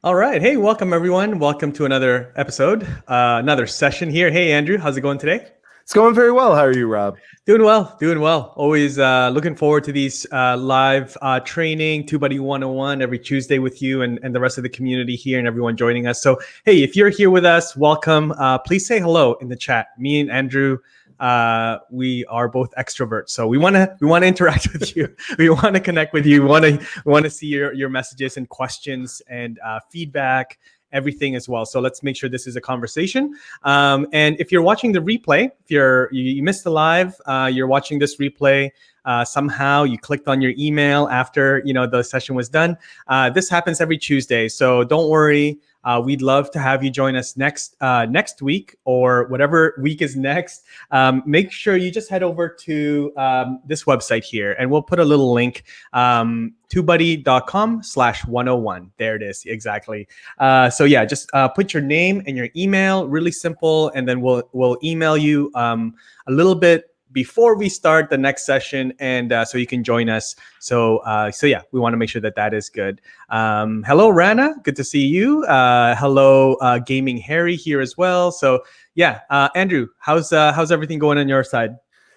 All right. Hey, welcome everyone. Welcome to another episode, another session here. Hey, Andrew, how's it going today? It's going very well. How are you, Rob? Doing well, doing well. Always looking forward to these live training, TubeBuddy 101 every Tuesday with you and the rest of the community here and everyone joining us. So, hey, if you're here with us, welcome. Please say hello in the chat. Me and Andrew, we are both extroverts, so we want to interact with you. We want to connect with you. We want to see your messages and questions and feedback, everything as well. So let's make sure this is a conversation. And if you're watching the replay, if you missed the live, you're watching this replay. Somehow you clicked on your email after the session was done. This happens every Tuesday, so don't worry. We'd love to have you join us next week or whatever week is next. Make sure you just head over to this website here, and we'll put a little link, TubeBuddy.com/101. There it is, exactly. So yeah, just put your name and your email, really simple, and then we'll email you a little bit before we start the next session, and so you can join us. So yeah, we want to make sure that is good. Hello, Rana. Good to see you. Hello, Gaming Harry here as well. So yeah, Andrew, how's everything going on your side?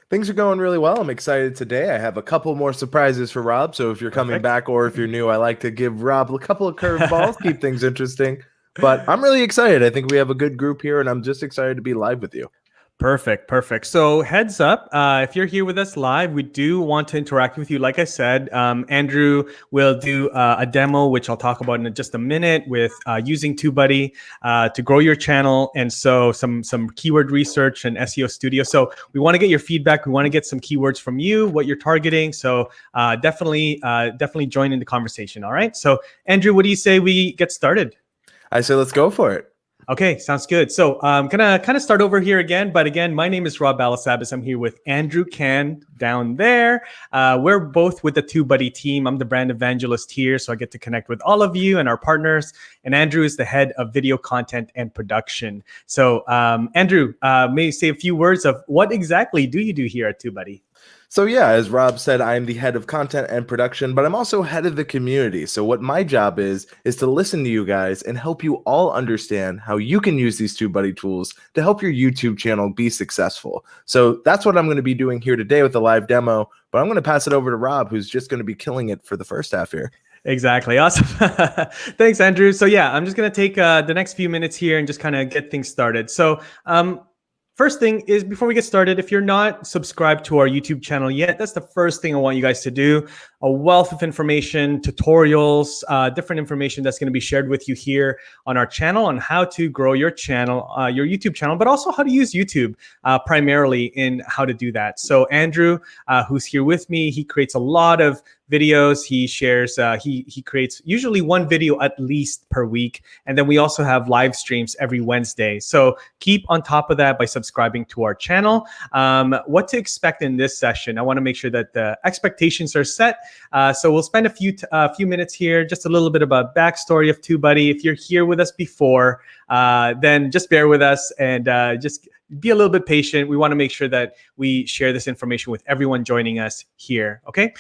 Things are going really well. I'm excited today. I have a couple more surprises for Rob. So if you're coming back or if you're new, I like to give Rob a couple of curveballs, keep things interesting. But I'm really excited. I think we have a good group here, and I'm just excited to be live with you. Perfect. So heads up, if you're here with us live, we do want to interact with you. Like I said, Andrew will do a demo, which I'll talk about in just a minute, with using TubeBuddy to grow your channel. And so some keyword research and SEO Studio. So we want to get your feedback. We want to get some keywords from you, what you're targeting. So definitely join in the conversation. All right. So Andrew, what do you say we get started? I say let's go for it. Okay, sounds good. So I'm gonna kind of start over here again. But again, my name is Rob Balasabas. I'm here with Andrew Can down there. We're both with the TubeBuddy team. I'm the brand evangelist here, so I get to connect with all of you and our partners. And Andrew is the head of video content and production. So Andrew, may you say a few words of what exactly do you do here at TubeBuddy? So yeah, as Rob said, I'm the head of content and production, but I'm also head of the community. So what my job is to listen to you guys and help you all understand how you can use these TubeBuddy tools to help your YouTube channel be successful. So that's what I'm going to be doing here today with the live demo, but I'm going to pass it over to Rob, who's just going to be killing it for the first half here. Exactly. Awesome. Thanks, Andrew. So yeah, I'm just going to take the next few minutes here and just kind of get things started. So first thing is, before we get started, if you're not subscribed to our YouTube channel yet, that's the first thing I want you guys to do. A wealth of information, tutorials, different information that's going to be shared with you here on our channel on how to grow your channel, your YouTube channel, but also how to use YouTube primarily in how to do that. So Andrew, who's here with me, he creates a lot of videos. He shares, he creates usually one video at least per week. And then we also have live streams every Wednesday. So keep on top of that by subscribing to our channel. What to expect in this session, I want to make sure that the expectations are set. So we'll spend a few minutes here, just a little bit about backstory of TubeBuddy. If you're here with us before, then just bear with us and just be a little bit patient. We want to make sure that we share this information with everyone joining us here. Okay.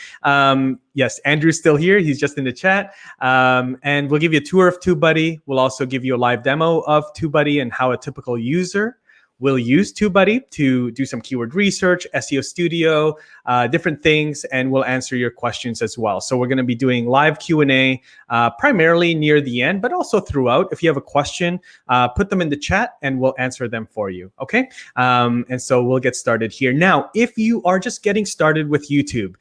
Yes, Andrew's still here. He's just in the chat. And we'll give you a tour of TubeBuddy. We'll also give you a live demo of TubeBuddy and how a typical user will use TubeBuddy to do some keyword research, SEO Studio, different things, and we'll answer your questions as well. So we're going to be doing live Q&A primarily near the end, but also throughout. If you have a question, put them in the chat and we'll answer them for you, okay? And so we'll get started here. Now, if you are just getting started with YouTube,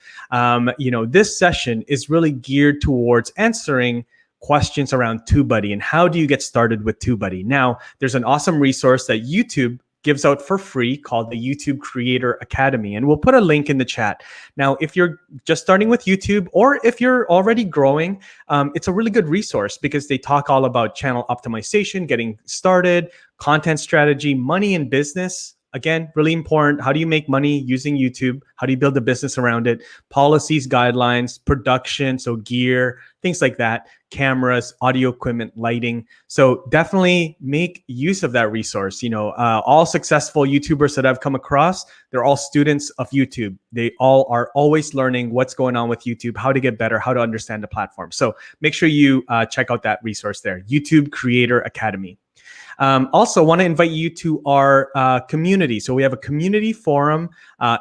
this session is really geared towards answering questions around TubeBuddy and how do you get started with TubeBuddy. Now, there's an awesome resource that YouTube gives out for free called the YouTube Creator Academy. And we'll put a link in the chat. Now, if you're just starting with YouTube or if you're already growing, it's a really good resource because they talk all about channel optimization, getting started, content strategy, money in business, Again, really important. How do you make money using YouTube? How do you build a business around it? Policies, guidelines, production, so gear, things like that, cameras, audio equipment, lighting. So definitely make use of that resource. All successful YouTubers that I've come across, they're all students of YouTube. They all are always learning what's going on with YouTube, how to get better, how to understand the platform. So make sure you check out that resource there, YouTube Creator Academy. Also, want to invite you to our community. So we have a community forum.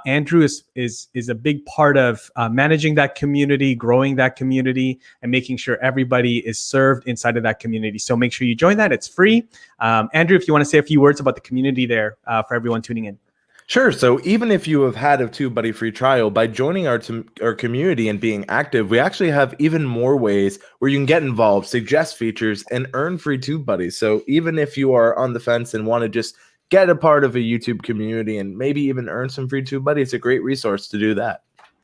Andrew is a big part of managing that community, growing that community, and making sure everybody is served inside of that community. So make sure you join that. It's free. Andrew, if you want to say a few words about the community there for everyone tuning in. Sure. So even if you have had a TubeBuddy free trial, by joining our community and being active, we actually have even more ways where you can get involved, suggest features, and earn free TubeBuddies. So even if you are on the fence and want to just get a part of a YouTube community and maybe even earn some free TubeBuddy, it's a great resource to do that.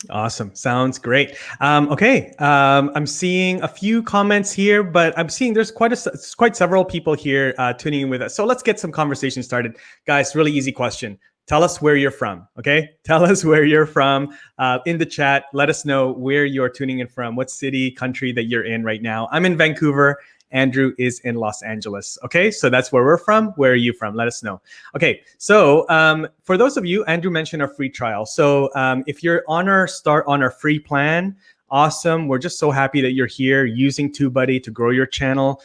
Awesome. Sounds great. Okay. I'm seeing a few comments here, but I'm seeing there's quite several people here tuning in with us. So let's get some conversation started. Guys, really easy question. Tell us where you're from, okay? Tell us where you're from in the chat. Let us know where you're tuning in from, what city, country that you're in right now. I'm in Vancouver. Andrew is in Los Angeles, okay? So that's where we're from. Where are you from? Let us know. Okay, so for those of you, Andrew mentioned our free trial. So if you're on our free plan, awesome. We're just so happy that you're here using TubeBuddy to grow your channel.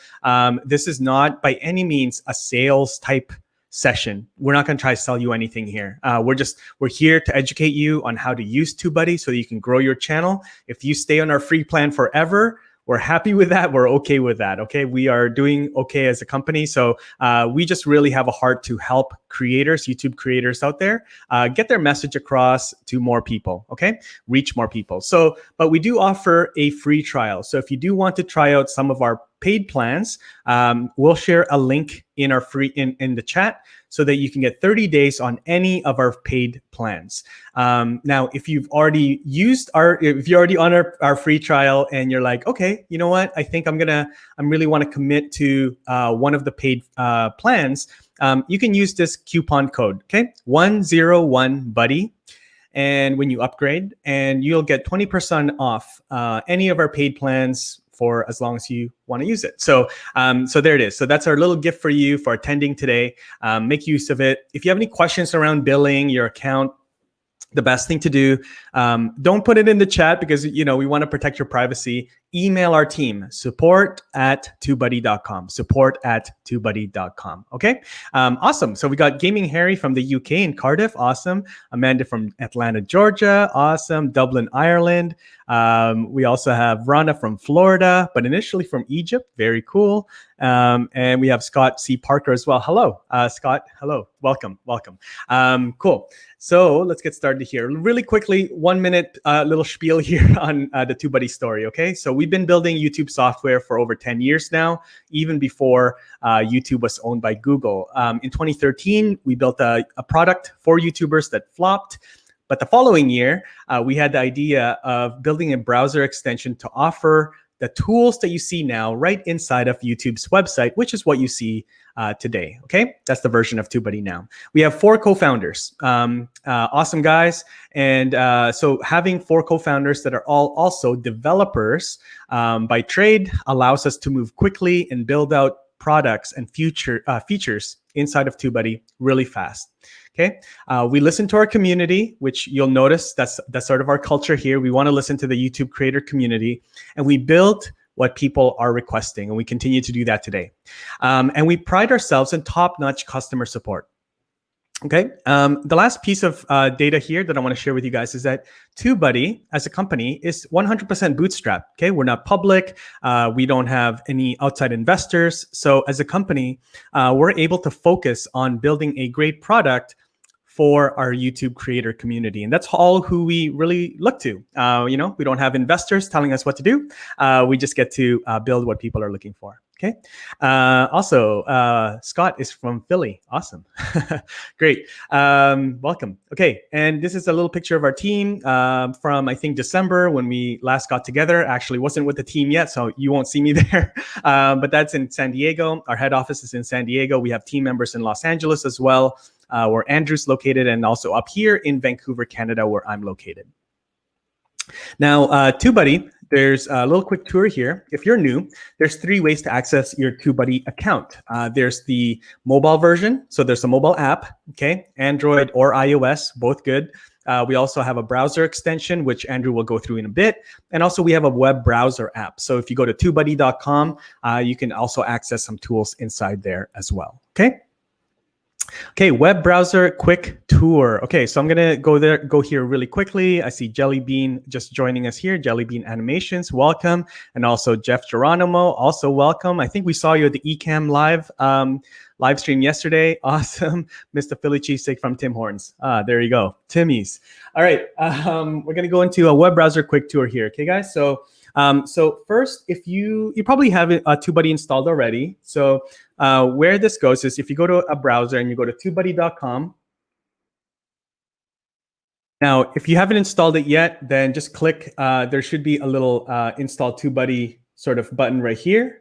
This is not by any means a sales type session. We're not going to try to sell you anything here. We're here to educate you on how to use TubeBuddy so that you can grow your channel. If you stay on our free plan forever, we're happy with that. We're okay with that. Okay. We are doing okay as a company. So we just really have a heart to help creators, YouTube creators out there, get their message across to more people. Okay. Reach more people. So, but we do offer a free trial. So if you do want to try out some of our paid plans, we'll share a link in our free in the chat so that you can get 30 days on any of our paid plans. Now, if you've already if you're already on our free trial and you're like, okay, you know what? I think I really want to commit to one of the paid plans. You can use this coupon code, okay? 101buddy. And when you upgrade, and you'll get 20% off any of our paid plans for as long as you want to use it. So there it is. So that's our little gift for you for attending today. Make use of it. If you have any questions around billing your account, the best thing to do, don't put it in the chat because we want to protect your privacy. Email our team, support@tubebuddy.com, support@tubebuddy.com. Okay, awesome. So we got Gaming Harry from the UK in Cardiff, awesome. Amanda from Atlanta, Georgia, awesome. Dublin, Ireland. We also have Rhonda from Florida, but initially from Egypt, very cool. And we have Scott C. Parker as well. Hello, Scott. Hello, welcome. Cool. So let's get started here. Really quickly, 1 minute little spiel here on the TubeBuddy story, okay? So we've been building YouTube software for over 10 years now, even before YouTube was owned by Google. In 2013, we built a product for YouTubers that flopped. But the following year, we had the idea of building a browser extension to offer the tools that you see now right inside of YouTube's website, which is what you see today, okay? That's the version of TubeBuddy now. We have 4 co-founders, awesome guys. And so having 4 co-founders that are all also developers by trade allows us to move quickly and build out products and features inside of TubeBuddy really fast. Okay, we listen to our community, which you'll notice that's sort of our culture here. We want to listen to the YouTube creator community, and we build what people are requesting, and we continue to do that today. And we pride ourselves in top-notch customer support. Okay, the last piece of data here that I want to share with you guys is that TubeBuddy as a company is 100% bootstrapped. Okay, we're not public. We don't have any outside investors. So as a company, we're able to focus on building a great product for our YouTube creator community. And that's all who we really look to. We don't have investors telling us what to do. We just get to build what people are looking for. Okay. Also, Scott is from Philly. Awesome. Great. Welcome. Okay. And this is a little picture of our team from, I think, December when we last got together. Actually wasn't with the team yet, so you won't see me there. But that's in San Diego. Our head office is in San Diego. We have team members in Los Angeles as well. where Andrew's located, and also up here in Vancouver, Canada, where I'm located. Now, TubeBuddy, there's a little quick tour here. If you're new, there's 3 ways to access your TubeBuddy account. There's the mobile version. So there's a mobile app, okay? Android or iOS, both good. We also have a browser extension, which Andrew will go through in a bit. And also we have a web browser app. So if you go to TubeBuddy.com, you can also access some tools inside there as well, okay? Okay, web browser quick tour. Okay, so I'm gonna go here really quickly. I see Jellybean just joining us here. Jellybean Animations, welcome, and also Jeff Geronimo, also welcome. I think we saw you at the Ecamm live stream yesterday. Awesome, Mr. Philly cheesesteak from Tim Hortons. There you go, Timmy's. All right, we're gonna go into a web browser quick tour here. Okay, guys. So first, if you probably have TubeBuddy installed already. So where this goes is if you go to a browser and you go to TubeBuddy.com. Now, if you haven't installed it yet, then just click. There should be a little install TubeBuddy sort of button right here.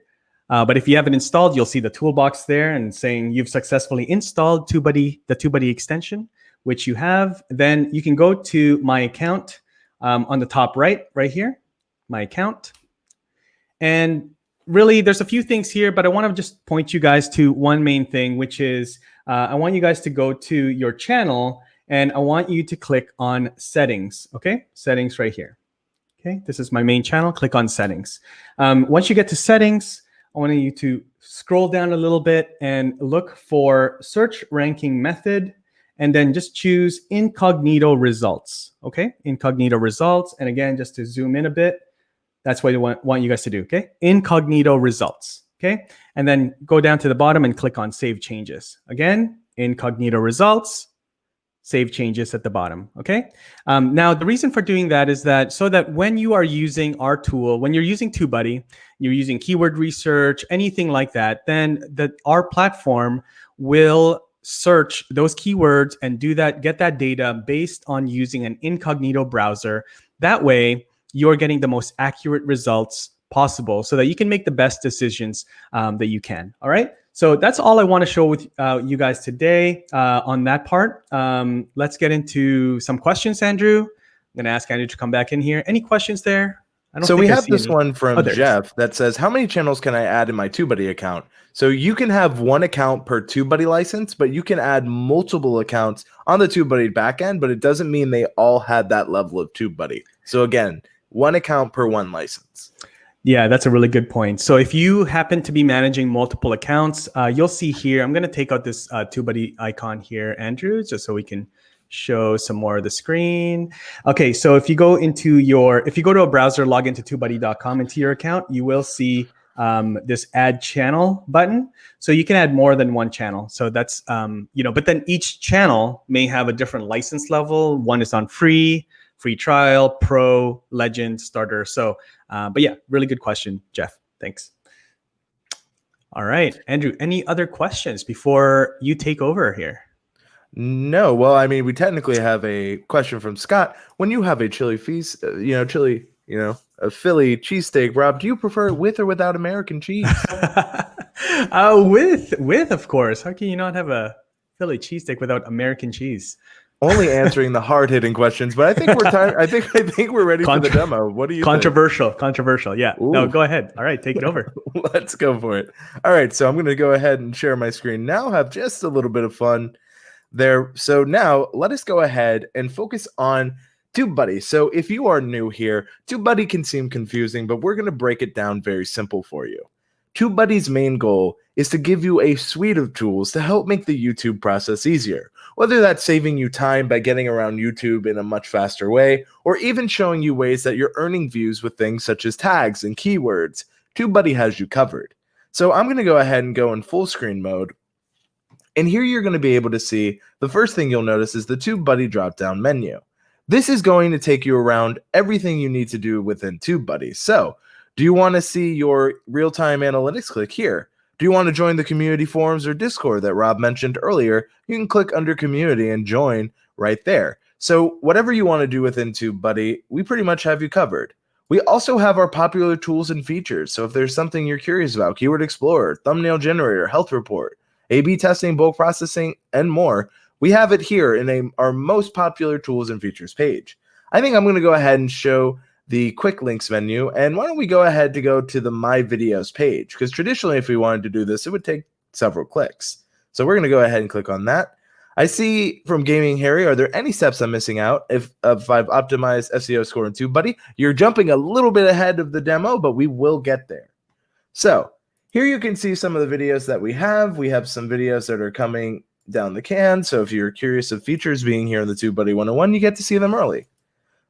But if you haven't installed, you'll see the toolbox there and saying you've successfully installed TubeBuddy, the TubeBuddy extension, which you have. Then you can go to My Account on the top right here, My Account. And really, there's a few things here, but I want to just point you guys to one main thing, which is I want you guys to go to your channel and I want you to click on settings, okay? Settings right here, okay? This is my main channel, click on settings. Once you get to settings, I want you to scroll down a little bit and look for search ranking method, and then just choose incognito results, okay? Incognito results, and again, just to zoom in a bit, that's what I want you guys to do, okay? Incognito results, okay? And then go down to the bottom and click on Save Changes. Again, incognito results, Save Changes at the bottom, okay? Now, the reason for doing that is that so that when you are using our tool, when you're using TubeBuddy, you're using keyword research, anything like that, then our platform will search those keywords and get that data based on using an incognito browser. That way, you're getting the most accurate results possible so that you can make the best decisions that you can. All right. So that's all I want to show with you guys today on that part. Let's get into some questions, Andrew. I'm going to ask Andrew to come back in here. Any questions there? So we have this one from Jeff that says, how many channels can I add in my TubeBuddy account? So you can have one account per TubeBuddy license, but you can add multiple accounts on the TubeBuddy backend, but it doesn't mean they all have that level of TubeBuddy. So again, one account per one license. Yeah, that's a really good point. So if you happen to be managing multiple accounts, you'll see here, I'm going to take out this TubeBuddy icon here, Andrew, just so we can show some more of the screen. Okay, so if you go to a browser, log into TubeBuddy.com into your account, you will see this Add Channel button. So you can add more than one channel. So that's, but then each channel may have a different license level. One is on free trial, pro, legend, starter. So, but yeah, really good question, Jeff. Thanks. All right, Andrew, any other questions before you take over here? No. Well, I mean, we technically have a question from Scott. When you have a chili feast, a Philly cheesesteak, Rob, do you prefer it with or without American cheese? With, of course. How can you not have a Philly cheesesteak without American cheese? Only answering the hard-hitting questions, but I think we're tired. I think we're ready for the demo. What do you think? Controversial. Yeah. Ooh. No, go ahead. All right, take it over. Let's go for it. All right, so I'm going to go ahead and share my screen now. Have just a little bit of fun there. So now let us go ahead and focus on TubeBuddy. So if you are new here, TubeBuddy can seem confusing, but we're going to break it down very simple for you. TubeBuddy's main goal is to give you a suite of tools to help make the YouTube process easier. Whether that's saving you time by getting around YouTube in a much faster way, or even showing you ways that you're earning views with things such as tags and keywords, TubeBuddy has you covered. So I'm going to go ahead and go in full screen mode. And here you're going to be able to see, the first thing you'll notice is the TubeBuddy drop-down menu. This is going to take you around everything you need to do within TubeBuddy. So, do you want to see your real-time analytics? Click here. Do you want to join the community forums or Discord that Rob mentioned earlier? You can click under community and join right there. So whatever you want to do within TubeBuddy, we pretty much have you covered. We also have our popular tools and features. So if there's something you're curious about, Keyword Explorer, Thumbnail Generator, Health Report, A/B testing, bulk processing, and more, we have it here in our most popular tools and features page. I think I'm going to go ahead and show the quick links menu. And why don't we go ahead to go to the My Videos page? Because traditionally, if we wanted to do this, it would take several clicks. So we're going to go ahead and click on that. I see from Gaming Harry, are there any steps I'm missing out? If I've optimized SEO score in TubeBuddy, you're jumping a little bit ahead of the demo, but we will get there. So here you can see some of the videos that we have. We have some videos that are coming down the can. So if you're curious of features being here in the TubeBuddy 101, you get to see them early.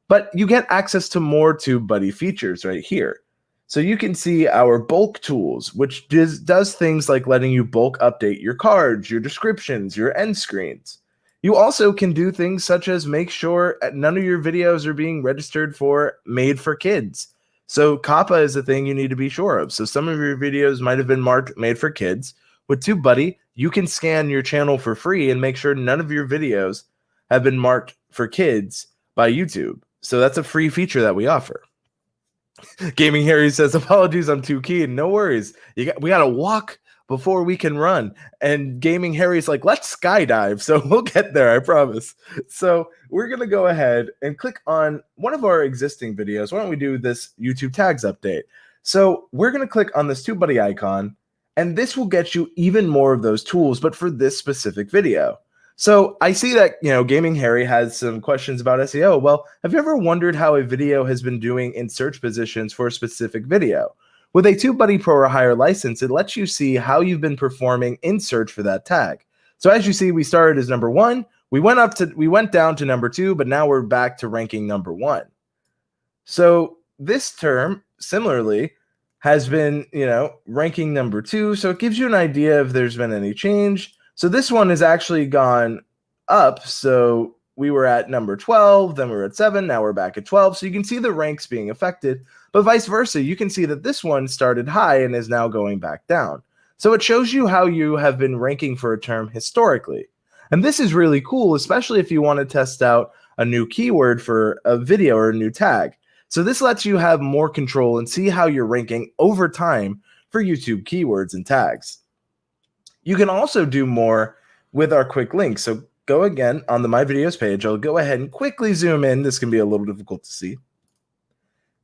But you get access to more TubeBuddy features right here. So you can see our bulk tools, which does things like letting you bulk update your cards, your descriptions, your end screens. You also can do things such as make sure none of your videos are being registered for made for kids. So COPPA is a thing you need to be sure of. So some of your videos might have been marked made for kids. With TubeBuddy, you can scan your channel for free and make sure none of your videos have been marked for kids by YouTube. So that's a free feature that we offer. Gaming Harry says, apologies, I'm too keen. No worries. We got to walk before we can run. And Gaming Harry's like, let's skydive. So we'll get there, I promise. So we're going to go ahead and click on one of our existing videos. Why don't we do this YouTube tags update? So we're going to click on this TubeBuddy icon, and this will get you even more of those tools, but for this specific video. So I see that, Gaming Harry has some questions about SEO. Well, have you ever wondered how a video has been doing in search positions for a specific video? With a TubeBuddy Pro or higher license, it lets you see how you've been performing in search for that tag. So as you see, we started as number 1. We went down to number 2, but now we're back to ranking number 1. So this term, similarly, has been, ranking number 2. So it gives you an idea if there's been any change. So this one has actually gone up. So we were at number 12, then we were at 7, now we're back at 12. So you can see the ranks being affected, but vice versa. You can see that this one started high and is now going back down. So it shows you how you have been ranking for a term historically. And this is really cool, especially if you want to test out a new keyword for a video or a new tag. So this lets you have more control and see how you're ranking over time for YouTube keywords and tags. You can also do more with our quick links. So go again on the My Videos page. I'll go ahead and quickly zoom in. This can be a little difficult to see.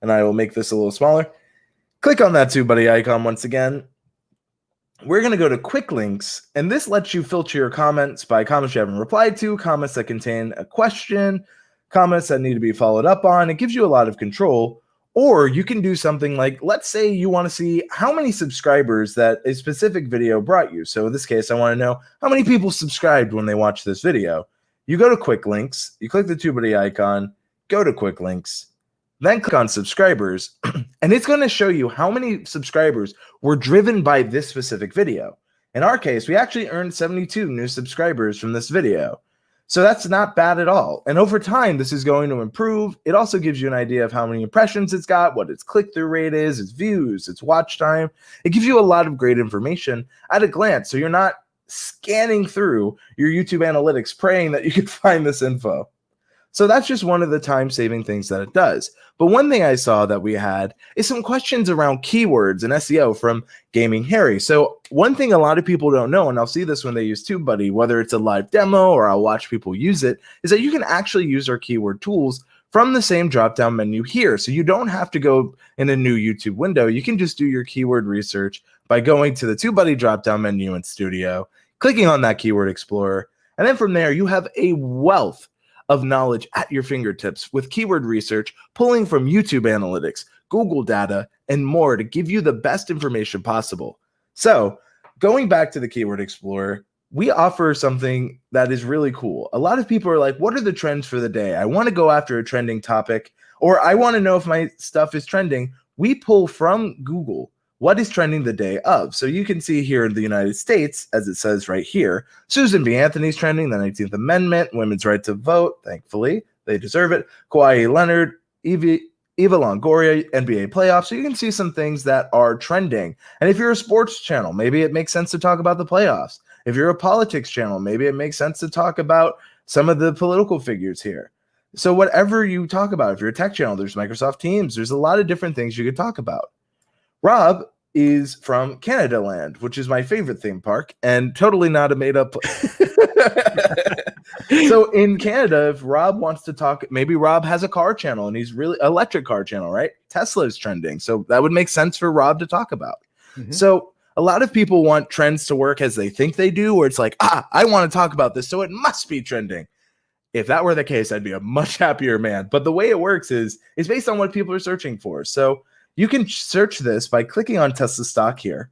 And I will make this a little smaller. Click on that TubeBuddy icon once again. We're going to go to quick links, and this lets you filter your comments by comments you haven't replied to, comments that contain a question, comments that need to be followed up on. It gives you a lot of control. Or you can do something like, let's say you want to see how many subscribers that a specific video brought you. So in this case, I want to know how many people subscribed when they watched this video. You go to quick links, you click the TubeBuddy icon, go to quick links, then click on subscribers, and it's going to show you how many subscribers were driven by this specific video. In our case, we actually earned 72 new subscribers from this video. So that's not bad at all. And over time, this is going to improve. It also gives you an idea of how many impressions it's got, what its click-through rate is, its views, its watch time. It gives you a lot of great information at a glance. So you're not scanning through your YouTube analytics praying that you could find this info. So that's just one of the time-saving things that it does. But one thing I saw that we had is some questions around keywords and SEO from Gaming Harry. So one thing a lot of people don't know, and I'll see this when they use TubeBuddy, whether it's a live demo or I'll watch people use it, is that you can actually use our keyword tools from the same drop-down menu here. So you don't have to go in a new YouTube window. You can just do your keyword research by going to the TubeBuddy drop-down menu in Studio, clicking on that Keyword Explorer, and then from there you have a wealth of knowledge at your fingertips with keyword research, pulling from YouTube analytics, Google data, and more to give you the best information possible. So going back to the Keyword Explorer, we offer something that is really cool. A lot of people are like, what are the trends for the day? I want to go after a trending topic, or I want to know if my stuff is trending. We pull from Google what is trending the day of. So you can see here in the United States, as it says right here, Susan B. Anthony's trending, the 19th Amendment, women's right to vote, thankfully, they deserve it, Kawhi Leonard, Eva Longoria, NBA playoffs. So you can see some things that are trending. And if you're a sports channel, maybe it makes sense to talk about the playoffs. If you're a politics channel, maybe it makes sense to talk about some of the political figures here. So whatever you talk about, if you're a tech channel, there's Microsoft Teams, there's a lot of different things you could talk about. Rob is from Canada Land, which is my favorite theme park, and totally not a made-up So in Canada, if Rob wants to talk, maybe Rob has a car channel and he's really electric car channel, right? Tesla is trending. So that would make sense for Rob to talk about. So a lot of people want trends to work as they think they do, where it's like, I want to talk about this, so it must be trending. If that were the case, I'd be a much happier man. But the way it works is based on what people are searching for. So you can search this by clicking on Tesla stock here,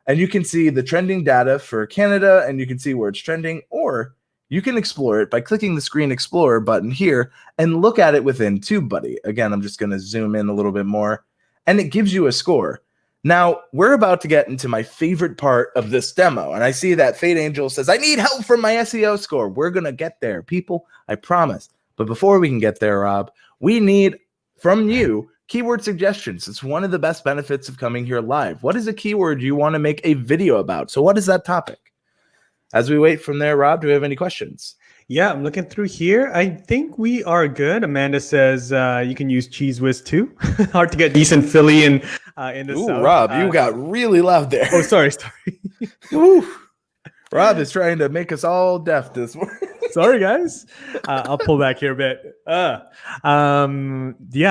and you can see the trending data for Canada, and you can see where it's trending, or you can explore it by clicking the Screen Explorer button here and look at it within TubeBuddy. Again, I'm just going to zoom in a little bit more, and it gives you a score. Now, we're about to get into my favorite part of this demo, and I see that Fate Angel says, I need help from my SEO score. We're going to get there, people. I promise. But before we can get there, Rob, we need from you keyword suggestions. It's one of the best benefits of coming here live. What is a keyword you want to make a video about? So what is that topic? As we wait from there, Rob, do we have any questions? Yeah, I'm looking through here. I think we are good. Amanda says you can use Cheese Whiz too. Hard to get decent Philly in the South. Rob, you got really loud there. Oh, sorry. Rob is trying to make us all deaf this morning. Sorry, guys. I'll pull back here a bit. Yeah,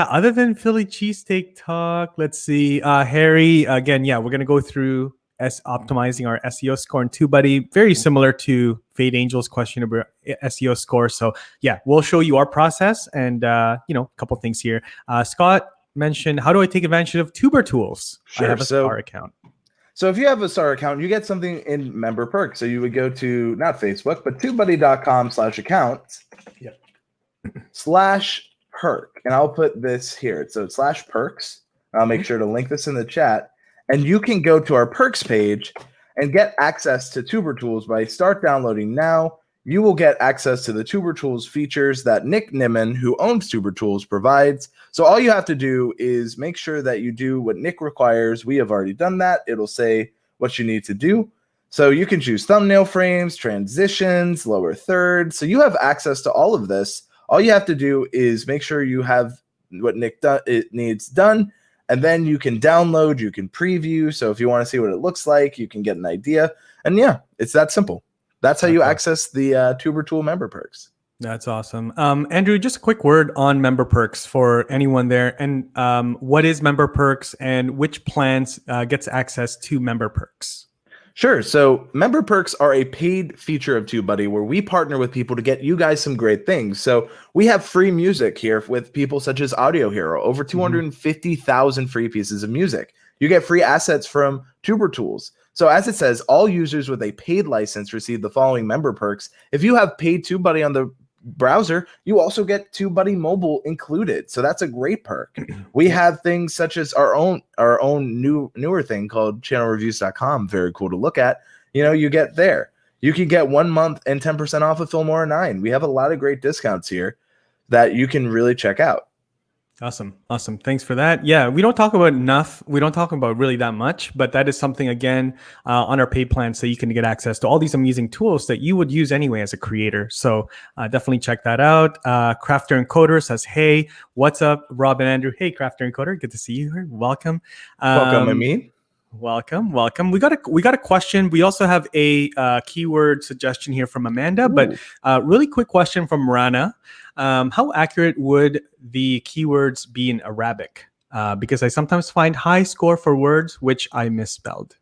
other than Philly cheesesteak talk, let's see. Harry, again, yeah, we're going to go through optimizing our SEO score in TubeBuddy. Very similar to Fade Angel's question about SEO score. So yeah, we'll show you our process and, a couple things here. Scott mentioned, how do I take advantage of Tuber tools? Sure. I have a star account. So if you have a star account, you get something in member perks. So you would go to not Facebook, but tubebuddy.com/account /perk. And I'll put this here. So it's /perks. I'll make sure to link this in the chat. And you can go to our perks page and get access to Tuber Tools by start downloading now. You will get access to the Tuber Tools features that Nick Nimmin, who owns Tuber Tools, provides. So all you have to do is make sure that you do what Nick requires. We have already done that. It'll say what you need to do. So you can choose thumbnail frames, transitions, lower thirds. So you have access to all of this. All you have to do is make sure you have what Nick needs done. And then you can download, you can preview. So if you want to see what it looks like, you can get an idea. And yeah, it's that simple. That's how you access the Tuber Tool member perks. That's awesome. Andrew, just a quick word on member perks for anyone there. And what is member perks and which plans gets access to member perks? Sure. So member perks are a paid feature of TubeBuddy where we partner with people to get you guys some great things. So we have free music here with people such as Audio Hero, over 250,000 free pieces of music. You get free assets from Tuber Tools. So as it says, all users with a paid license receive the following member perks. If you have paid TubeBuddy on the browser, you also get TubeBuddy Mobile included. So that's a great perk. We have things such as our own newer thing called channelreviews.com. Very cool to look at. You get there. You can get 1 month and 10% off of Filmora 9. We have a lot of great discounts here that you can really check out. Awesome. Thanks for that. Yeah, we don't talk about enough. We don't talk about really that much, but that is something, again, on our paid plan, so you can get access to all these amazing tools that you would use anyway as a creator. So definitely check that out. Crafter and Coder says, hey, what's up, Rob and Andrew? Hey, Crafter and Coder, good to see you here. Welcome. Welcome, Amin. Welcome. We got a question. We also have a keyword suggestion here from Amanda, but really quick question from Rana. How accurate would the keywords be in Arabic? Because I sometimes find high score for words which I misspelled.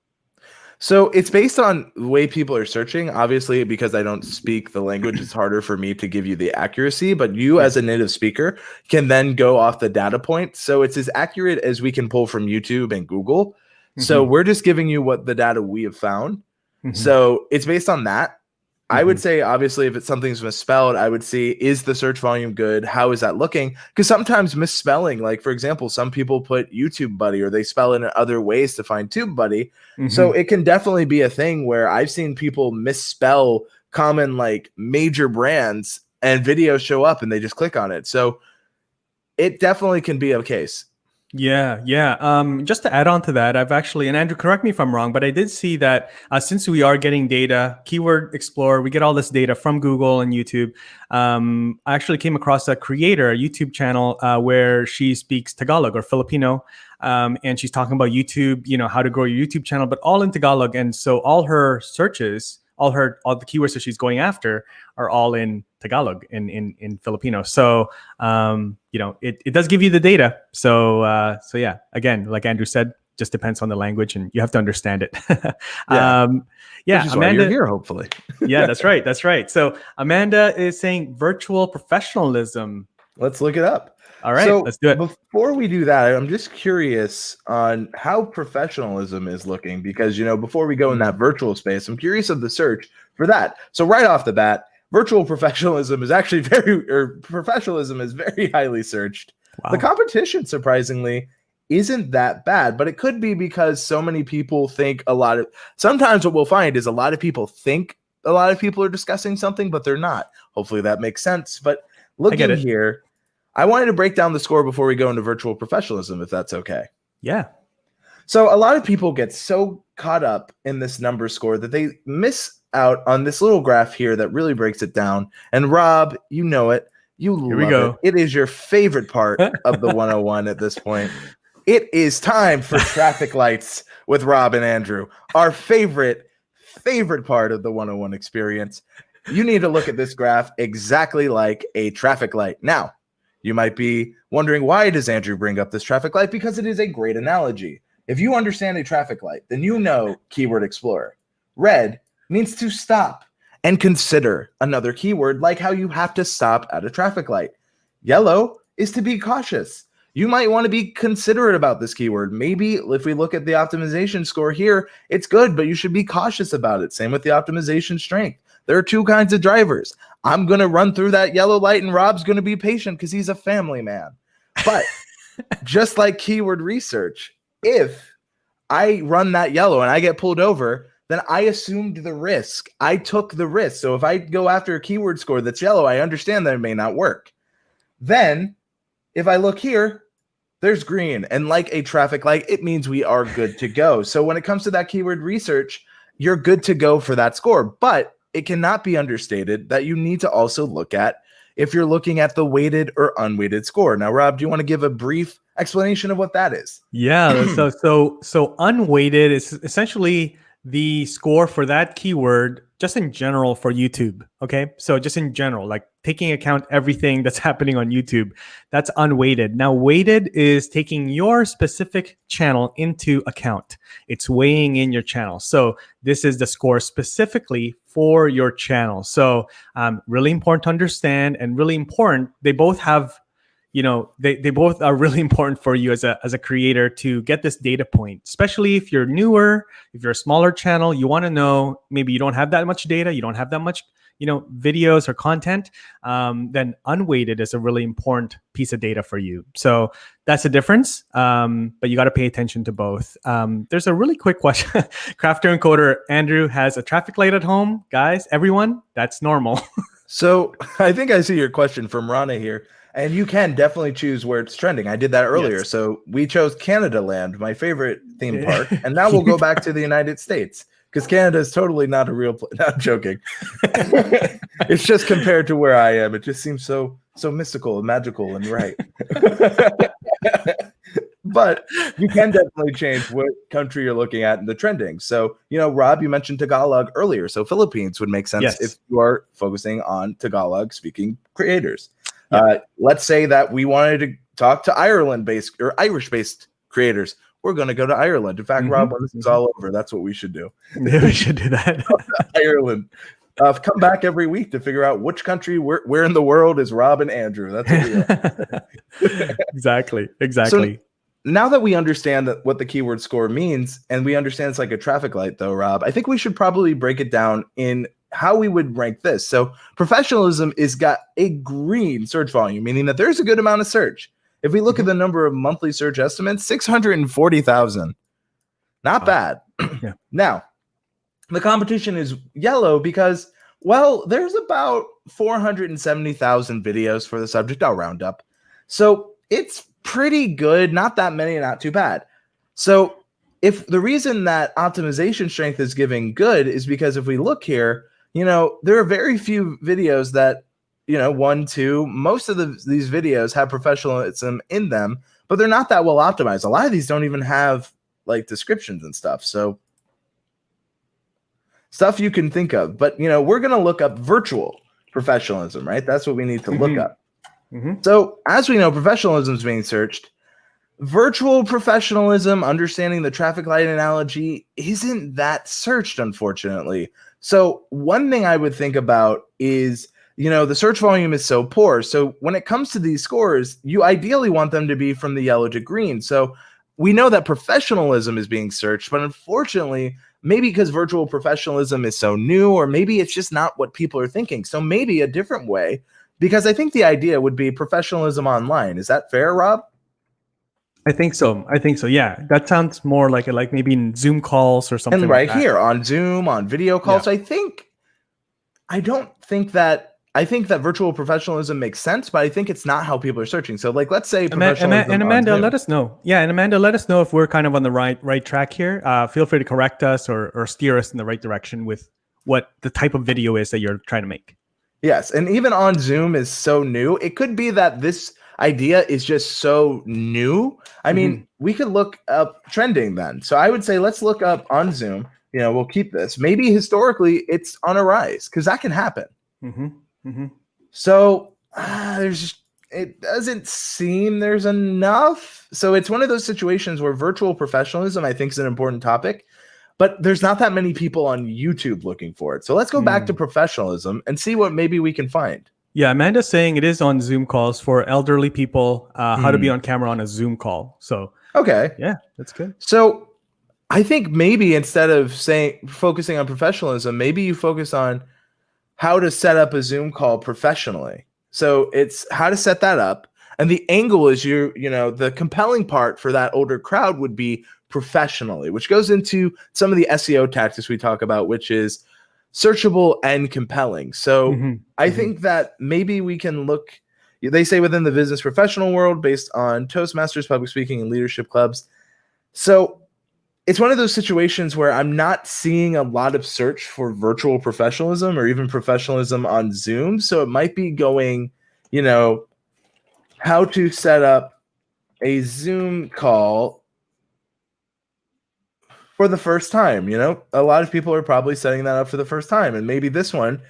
So it's based on the way people are searching. Obviously, because I don't speak the language, it's harder for me to give you the accuracy. But you, as a native speaker, can then go off the data point. So it's as accurate as we can pull from YouTube and Google. So we're just giving you what the data we have found. So it's based on that. I would say, obviously, if it's something's misspelled, I would see, is the search volume good? How is that looking? Because sometimes misspelling, like, for example, some people put YouTube Buddy or they spell it in other ways to find TubeBuddy. So it can definitely be a thing where I've seen people misspell common, like, major brands and videos show up and they just click on it. So it definitely can be a case. Yeah. Just to add on to that, I've actually, and Andrew, correct me if I'm wrong, but I did see that since we are getting data, Keyword Explorer, we get all this data from Google and YouTube. I actually came across a creator, a YouTube channel where she speaks Tagalog or Filipino, and she's talking about YouTube, how to grow your YouTube channel, but all in Tagalog. And so all her searches all the keywords that she's going after are all in Tagalog, in Filipino. So it does give you the data. So yeah, again, like Andrew said, just depends on the language, and you have to understand it. Yeah. Yeah, Which is Amanda. why you're here, hopefully. Yeah, that's right. That's right. So Amanda is saying virtual professionalism. Let's look it up. All right, So let's do it. before we do that, I'm just curious on how professionalism is looking, because, before we go in that virtual space, I'm curious of the search for that. So right off the bat, virtual professionalism is actually professionalism is very highly searched. Wow. The competition, surprisingly, isn't that bad, but it could be because so many people think sometimes what we'll find is a lot of people think a lot of people are discussing something, but they're not. Hopefully that makes sense. But looking here, I wanted to break down the score before we go into virtual professionalism, if that's okay. Yeah. So a lot of people get so caught up in this number score that they miss out on this little graph here that really breaks it down. And Rob, you know it. You love it. It is your favorite part of the 101 at this point. It is time for traffic lights with Rob and Andrew, our favorite part of the 101 experience. You need to look at this graph exactly like a traffic light. Now, you might be wondering, why does Andrew bring up this traffic light? Because it is a great analogy. If you understand a traffic light, then you know Keyword Explorer. Red means to stop and consider another keyword, like how you have to stop at a traffic light. Yellow is to be cautious. You might want to be considerate about this keyword. Maybe if we look at the optimization score here, it's good, but you should be cautious about it. Same with the optimization strength. There are two kinds of drivers. I'm going to run through that yellow light, and Rob's going to be patient because he's a family man. But just like keyword research, if I run that yellow and I get pulled over, then I assumed the risk. I took the risk. So if I go after a keyword score that's yellow, I understand that it may not work. Then if I look here, there's green. And like a traffic light, it means we are good to go. So when it comes to that keyword research, you're good to go for that score. But it cannot be understated that you need to also look at if you're looking at the weighted or unweighted score. Now, Rob, do you want to give a brief explanation of what that is? Yeah. So unweighted is essentially the score for that keyword just in general for YouTube. Okay. So just in general, like taking account everything that's happening on YouTube, that's unweighted. Now, weighted is taking your specific channel into account. It's weighing in your channel. So this is the score specifically for your channel. So really important to understand, and really important. They both have, they both are really important for you as a creator to get this data point, especially if you're newer, if you're a smaller channel, you want to know, maybe you don't have that much data, you don't have that much, videos or content, then unweighted is a really important piece of data for you. So that's the difference. But you got to pay attention to both. There's a really quick question. Crafter Encoder Andrew has a traffic light at home. Guys, everyone, that's normal. So I think I see your question from Rana here. And you can definitely choose where it's trending. I did that earlier. Yes. So we chose Canada Land, my favorite theme park. And now we'll go back to the United States, because Canada is totally not a real place. Not joking. It's just compared to where I am. It just seems so mystical and magical and right. But you can definitely change what country you're looking at in the trending. So, Rob, you mentioned Tagalog earlier. So Philippines would make sense if you are focusing on Tagalog speaking creators. Let's say that we wanted to talk to Ireland-based or Irish-based creators. We're going to go to Ireland. In fact, Rob, when this is all over, that's what we should do. Yeah, we should do that. Ireland. Come back every week to figure out which country, where in the world is Rob and Andrew. That's what we are. Exactly. So now that we understand what the keyword score means, and we understand it's like a traffic light, though, Rob, I think we should probably break it down in how we would rank this. So professionalism is got a green search volume, meaning that there's a good amount of search. If we look at the number of monthly search estimates, 640,000. Not bad. Yeah. Now, the competition is yellow because, well, there's about 470,000 videos for the subject. I'll round up. So it's pretty good. Not that many, not too bad. So if the reason that optimization strength is giving good is because if we look here, there are very few videos that, 1, 2, most of these videos have professionalism in them, but they're not that well optimized. A lot of these don't even have like descriptions and stuff. So stuff you can think of. But, we're going to look up virtual professionalism, right? That's what we need to look up. So as we know, professionalism is being searched. Virtual professionalism, understanding the traffic light analogy, isn't that searched, unfortunately. So one thing I would think about is, the search volume is so poor. So when it comes to these scores, you ideally want them to be from the yellow to green. So we know that professionalism is being searched, but unfortunately, maybe because virtual professionalism is so new, or maybe it's just not what people are thinking. So maybe a different way, because I think the idea would be professionalism online. Is that fair, Rob? I think so. Yeah, that sounds more like maybe in Zoom calls or something. And right here on Zoom, on video calls, Yeah. I think that virtual professionalism makes sense, but I think it's not how people are searching. So, like, let's say Amanda, let us know. Yeah, and Amanda, let us know if we're kind of on the right track here. Feel free to correct us or steer us in the right direction with what the type of video is that you're trying to make. Yes, and even on Zoom is so new. It could be that this idea is just so new. I mean, we could look up trending then. So I would say let's look up on Zoom. We'll keep this. Maybe historically it's on a rise, because that can happen. So it doesn't seem there's enough. So it's one of those situations where virtual professionalism, I think, is an important topic, but there's not that many people on YouTube looking for it. So let's go back to professionalism and see what maybe we can find. Yeah, Amanda's saying it is on Zoom calls for elderly people, how to be on camera on a Zoom call. So, okay. Yeah, that's good. So I think maybe instead of focusing on professionalism, maybe you focus on how to set up a Zoom call professionally. So it's how to set that up. And the angle is the compelling part for that older crowd would be professionally, which goes into some of the SEO tactics we talk about, which is searchable and compelling. So I think that maybe we can look, they say within the business professional world, based on Toastmasters, public speaking, and leadership clubs. So it's one of those situations where I'm not seeing a lot of search for virtual professionalism or even professionalism on Zoom. So it might be going, how to set up a Zoom call for the first time. A lot of people are probably setting that up for the first time. And maybe this one,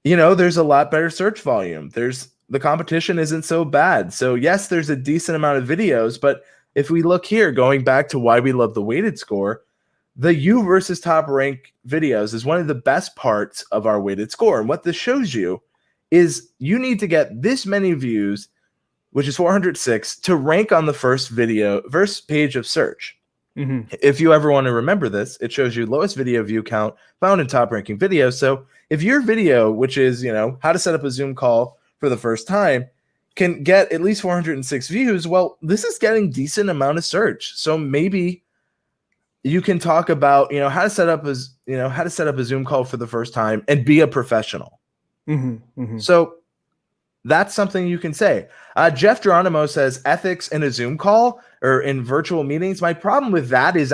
there's a lot better search volume. The competition isn't so bad. So yes, there's a decent amount of videos, but if we look here, going back to why we love the weighted score, the U versus top rank videos is one of the best parts of our weighted score. And what this shows you is you need to get this many views, which is 406, to rank on the first page of search. If you ever want to remember this, it shows you lowest video view count found in top ranking videos. So if your video, which is, how to set up a Zoom call for the first time, can get at least 406 views, well, this is getting decent amount of search. So maybe you can talk about, how to set up a Zoom call for the first time and be a professional. So that's something you can say. Jeff Geronimo says ethics in a Zoom call or in virtual meetings. My problem with that is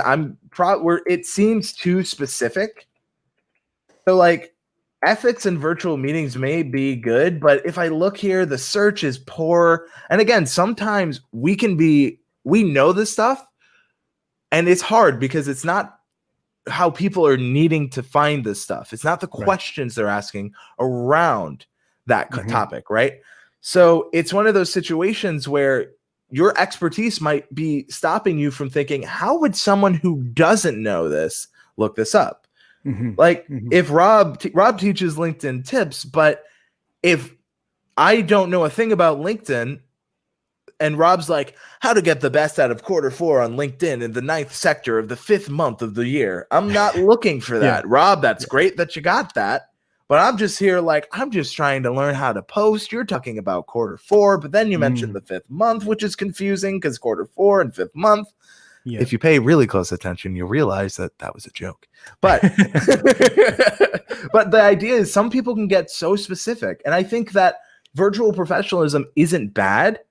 where it seems too specific. So like ethics in virtual meetings may be good, but if I look here, the search is poor. And again, sometimes we know this stuff and it's hard because it's not how people are needing to find this stuff. It's not the questions they're asking around that topic, right? So it's one of those situations where your expertise might be stopping you from thinking, how would someone who doesn't know this look this up? If Rob teaches LinkedIn tips, but if I don't know a thing about LinkedIn and Rob's like, how to get the best out of Q4 on LinkedIn in the 9th sector of the 5th month of the year, I'm not looking for that. Rob, that's great that you got that. But I'm just here I'm just trying to learn how to post. You're talking about Q4, but then you mentioned the 5th month, which is confusing because Q4 and 5th month. Yeah. If you pay really close attention, you'll realize that was a joke. But but the idea is some people can get so specific. And I think that virtual professionalism isn't bad.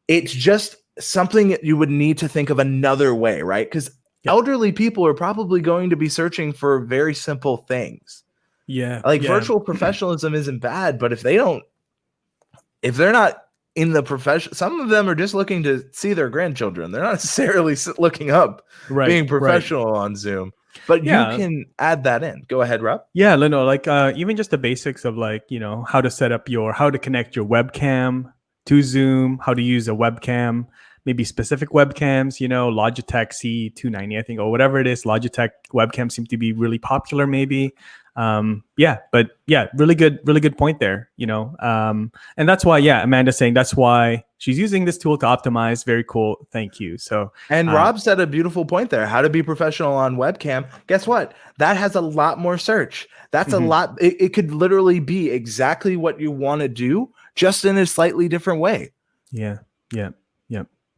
It's just something that you would need to think of another way, right? Because elderly people are probably going to be searching for very simple things. Virtual professionalism isn't bad, but if they're not in the profession, some of them are just looking to see their grandchildren. They're not necessarily looking up being professional on Zoom. but you Yeah. can add that in. Go ahead, Rob. Yeah, Lino, like even just the basics of like, how to set up how to connect your webcam to Zoom, how to use a webcam, maybe specific webcams, Logitech C290, I think, or whatever it is. Logitech webcams seem to be really popular, maybe. Really good point there, and that's why, Amanda's saying that's why she's using this tool to optimize. Very cool. Thank you. So, And Rob said a beautiful point there. How to be professional on webcam. Guess what? That has a lot more search. That's a lot. It could literally be exactly what you want to do, just in a slightly different way. Yeah.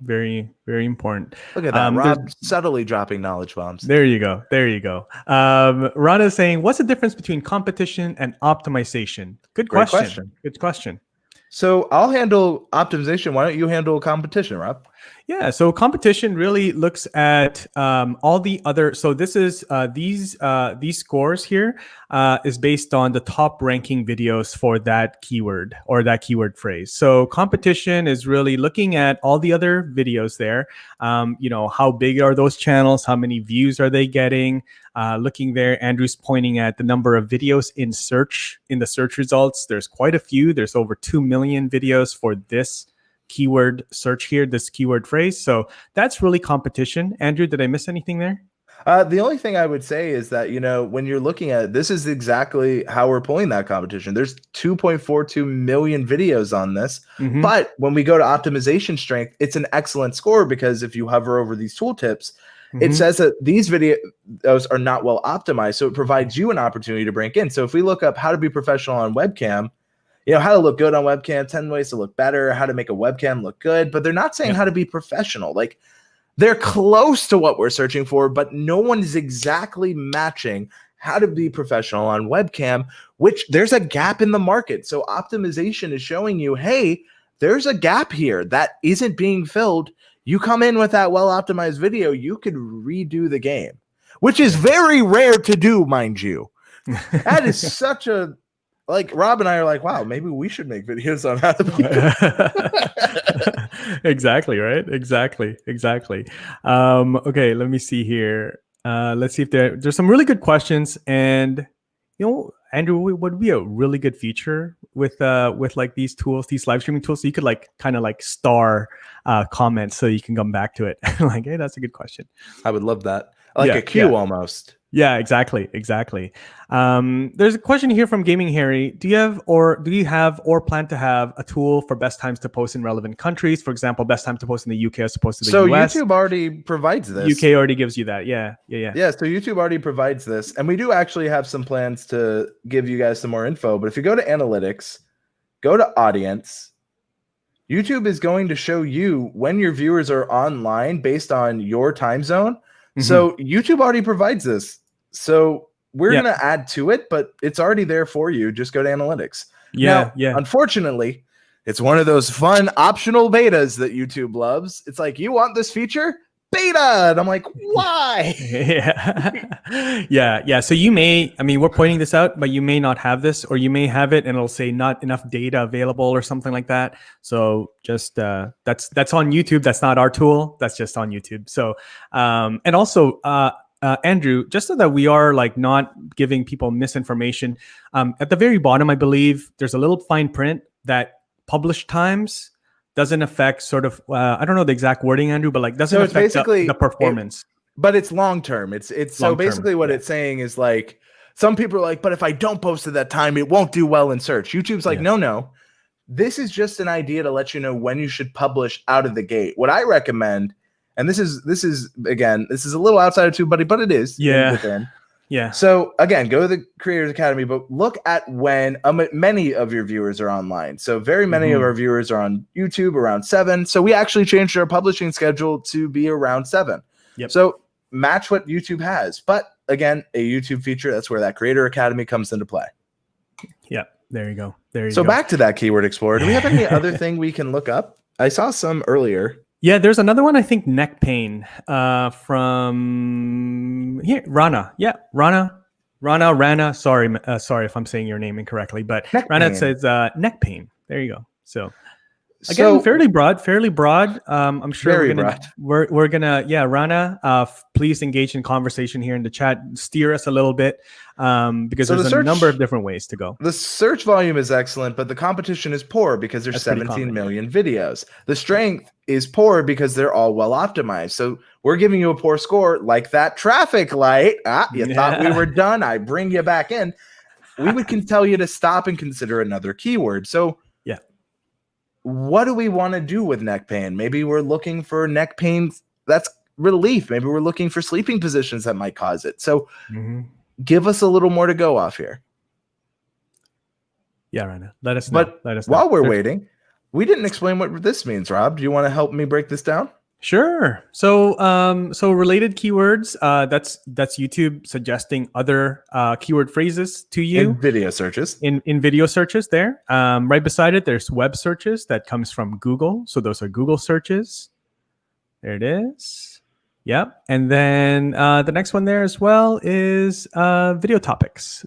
Very, very important. Look at that. Rob subtly dropping knowledge bombs. There you go. Rana is saying, what's the difference between competition and optimization? Good question. Good question. So I'll handle optimization. Why don't you handle competition, Rob? Yeah, so competition really looks at all the other. So this is these scores here is based on the top ranking videos for that keyword or that keyword phrase. So competition is really looking at all the other videos there. How big are those channels? How many views are they getting? Looking there, Andrew's pointing at the number of videos in the search results. There's quite a few. There's over 2 million videos for this keyword search here, this keyword phrase. So that's really competition. Andrew, did I miss anything there? The only thing I would say is that, when you're looking at it, this is exactly how we're pulling that competition. There's 2.42 million videos on this. But when we go to optimization strength, it's an excellent score because if you hover over these tooltips, it says that these videos are not well optimized. So it provides you an opportunity to break in. So if we look up how to be professional on webcam, how to look good on webcam, 10 ways to look better, how to make a webcam look good, but they're not saying how to be professional. Like, they're close to what we're searching for, but no one is exactly matching how to be professional on webcam, which there's a gap in the market. So optimization is showing you, hey, there's a gap here that isn't being filled. You come in with that well-optimized video, you could redo the game, which is very rare to do, mind you. That is such a... Like, Rob and I are like, wow, maybe we should make videos on how to be. Exactly, right? Exactly. Okay, let me see here. Let's see if there's some really good questions. And, Andrew, would be a really good feature with like these tools, these live streaming tools. So you could kind of star comments so you can come back to it. Like, hey, that's a good question. I would love that. Like a queue almost. Yeah, exactly. There's a question here from Gaming Harry. Do you have or plan to have a tool for best times to post in relevant countries? For example, best time to post in the UK as opposed to the US. So YouTube already provides this. UK already gives you that. Yeah. Yeah, so YouTube already provides this. And we do actually have some plans to give you guys some more info. But if you go to analytics, go to audience, YouTube is going to show you when your viewers are online based on your time zone. So YouTube already provides this. So we're going to add to it, but it's already there for you. Just go to analytics. Now, unfortunately, it's one of those fun optional betas that YouTube loves. It's like, you want this feature? Beta. And I'm like, why? Yeah. So you may, we're pointing this out, but you may not have this, or you may have it and it'll say not enough data available or something like that. So just that's on YouTube. That's not our tool. That's just on YouTube. So and also Andrew, just so that we are not giving people misinformation, at the very bottom, I believe there's a little fine print that published times doesn't affect sort of I don't know the exact wording, Andrew, but doesn't affect the performance. But it's long term. It's so basically what it's saying is some people are like, but if I don't post at that time, it won't do well in search. YouTube's like, no. This is just an idea to let you know when you should publish out of the gate. What I recommend, and this is again, this is a little outside of TubeBuddy, but it is within. Yeah. So again, go to the Creators Academy, but look at when many of your viewers are online. So very many of our viewers are on YouTube around 7. So we actually changed our publishing schedule to be around 7. Yep. So match what YouTube has. But again, a YouTube feature, that's where that Creator Academy comes into play. Yeah. There you go. So back to that Keyword Explorer. Do we have any other thing we can look up? I saw some earlier. Yeah, there's another one, I think, neck pain from here, Rana. Yeah, Rana. Sorry if I'm saying your name incorrectly, but Rana says neck pain. There you go. So Again, So fairly broad. I'm sure very we're gonna broad. we're gonna Rana. Please engage in conversation here in the chat. Steer us a little bit, because So there's a number of different ways to go. the search volume is excellent, but the competition is poor because there's That's pretty 17 common. million videos. The strength is poor because they're all well optimized. So we're giving you a poor score, like that traffic light. You thought we were done. I bring you back in. We can tell you to stop and consider another keyword. So yeah, what do we want to do with neck pain? Maybe we're looking for neck pain that's relief. Maybe we're looking for sleeping positions that might cause it. So give us a little more to go off here. Yeah, Rana. Let us know. But while we're waiting, we didn't explain what this means, Rob. Do you want to help me break this down? Sure. So, so related keywords. That's YouTube suggesting other keyword phrases to you in video searches. In video searches, there. Right beside it, there's web searches that comes from Google. So those are Google searches. There it is. Yep. And then the next one there as well is video topics.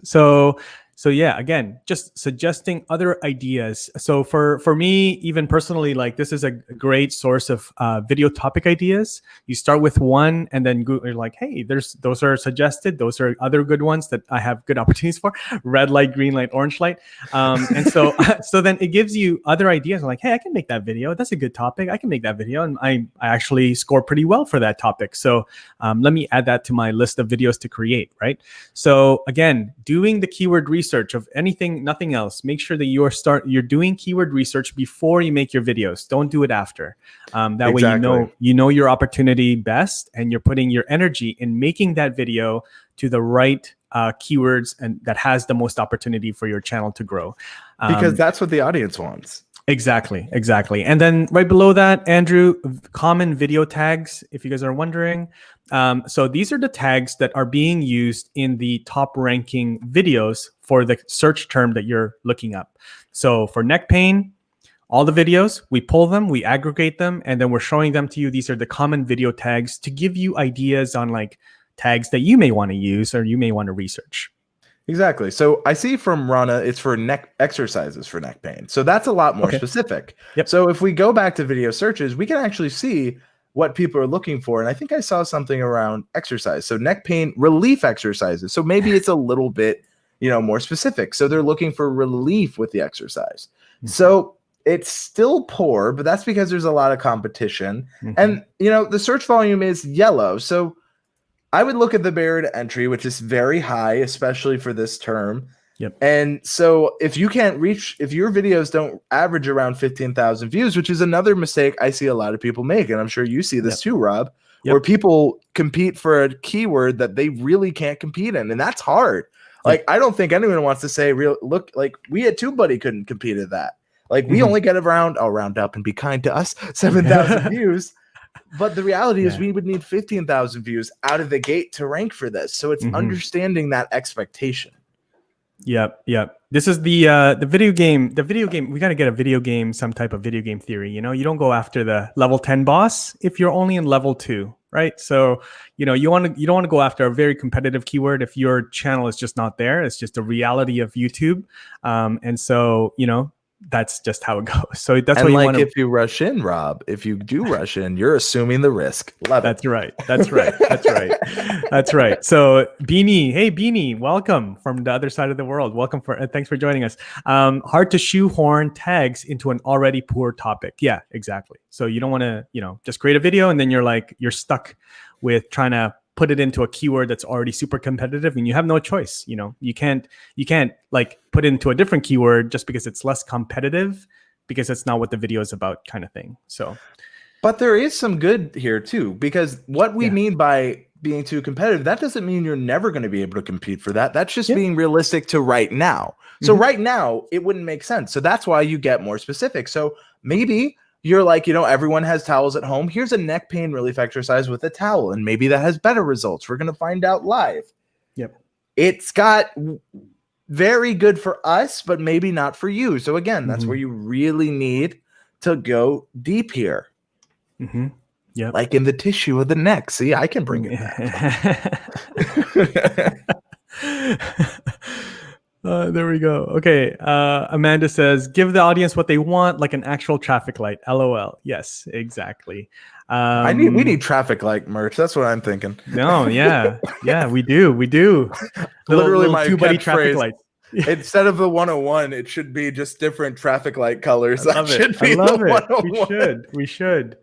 So yeah, again, just suggesting other ideas. So for me, even personally, like this is a great source of video topic ideas. You start with one, and then you're like, hey, those are suggested. Those are other good ones that I have good opportunities for. Red light, green light, orange light, and so so then it gives you other ideas. I'm like, hey, I can make that video. That's a good topic. I can make that video, and I actually score pretty well for that topic. So let me add that to my list of videos to create. Right. So again, doing the keyword research of anything, nothing else. Make sure that you're doing keyword research before you make your videos. Don't do it after. That way you know your opportunity best, and you're putting your energy in making that video to the right keywords and that has the most opportunity for your channel to grow. Because that's what the audience wants. Exactly. And then right below that, Andrew, common video tags, if you guys are wondering. So these are the tags that are being used in the top ranking videos for the search term that you're looking up. So for neck pain, all the videos, we pull them, we aggregate them, and then we're showing them to you. These are the common video tags to give you ideas on like tags that you may want to use or you may want to research. Exactly. So I see from Rana, it's for neck exercises for neck pain. So that's a lot more specific. Yep. So if we go back to video searches, we can actually see what people are looking for. And I think I saw something around exercise. So neck pain relief exercises. So maybe it's a little bit, more specific. So they're looking for relief with the exercise. So it's still poor, but that's because there's a lot of competition. And, the search volume is yellow. So I would look at the barrier to entry, which is very high, especially for this term. Yep. And so if your videos don't average around 15,000 views, which is another mistake I see a lot of people make, and I'm sure you see this too, Rob, where people compete for a keyword that they really can't compete in. And that's hard. Like, I don't think anyone wants to say like we at TubeBuddy couldn't compete at that. Like we only get around, I'll round up and be kind to us, 7,000 views. But the reality is we would need 15,000 views out of the gate to rank for this. So it's understanding that expectation. Yep. This is the video game. The video game. We got to get a video game, some type of video game theory. You don't go after the level 10 boss if you're only in level 2, right? So you don't want to go after a very competitive keyword if your channel is just not there. It's just a reality of YouTube, and so that's just how it goes. So that's why you want to. If you rush in, Rob, if you do rush in, you're assuming the risk. Love it. That's right. That's right. So Beanie, hey Beanie, welcome from the other side of the world. Welcome thanks for joining us. Hard to shoehorn tags into an already poor topic. Yeah, exactly. So you don't want to, just create a video and then you're stuck with trying to put it into a keyword that's already super competitive and you have no choice. You can't like put it into a different keyword just because it's less competitive because it's not what the video is about kind of thing. So, but there is some good here too, because what we mean by being too competitive, that doesn't mean you're never going to be able to compete for that. That's just being realistic to right now. So right now it wouldn't make sense. So that's why you get more specific. So maybe you're like, everyone has towels at home. Here's a neck pain relief exercise with a towel. And maybe that has better results. We're going to find out live. Yep. It's got very good for us, but maybe not for you. So again, that's where you really need to go deep here. Yeah. Like in the tissue of the neck. See, I can bring it back. There we go. Okay. Amanda says, give the audience what they want, like an actual traffic light. LOL. Yes, exactly. We need traffic light merch. That's what I'm thinking. No, yeah. Yeah, we do. Literally my TubeBuddy traffic catchphrase. lights. Instead of the 101, it should be just different traffic light colors. I love That it. should be I love the it. 101. We should.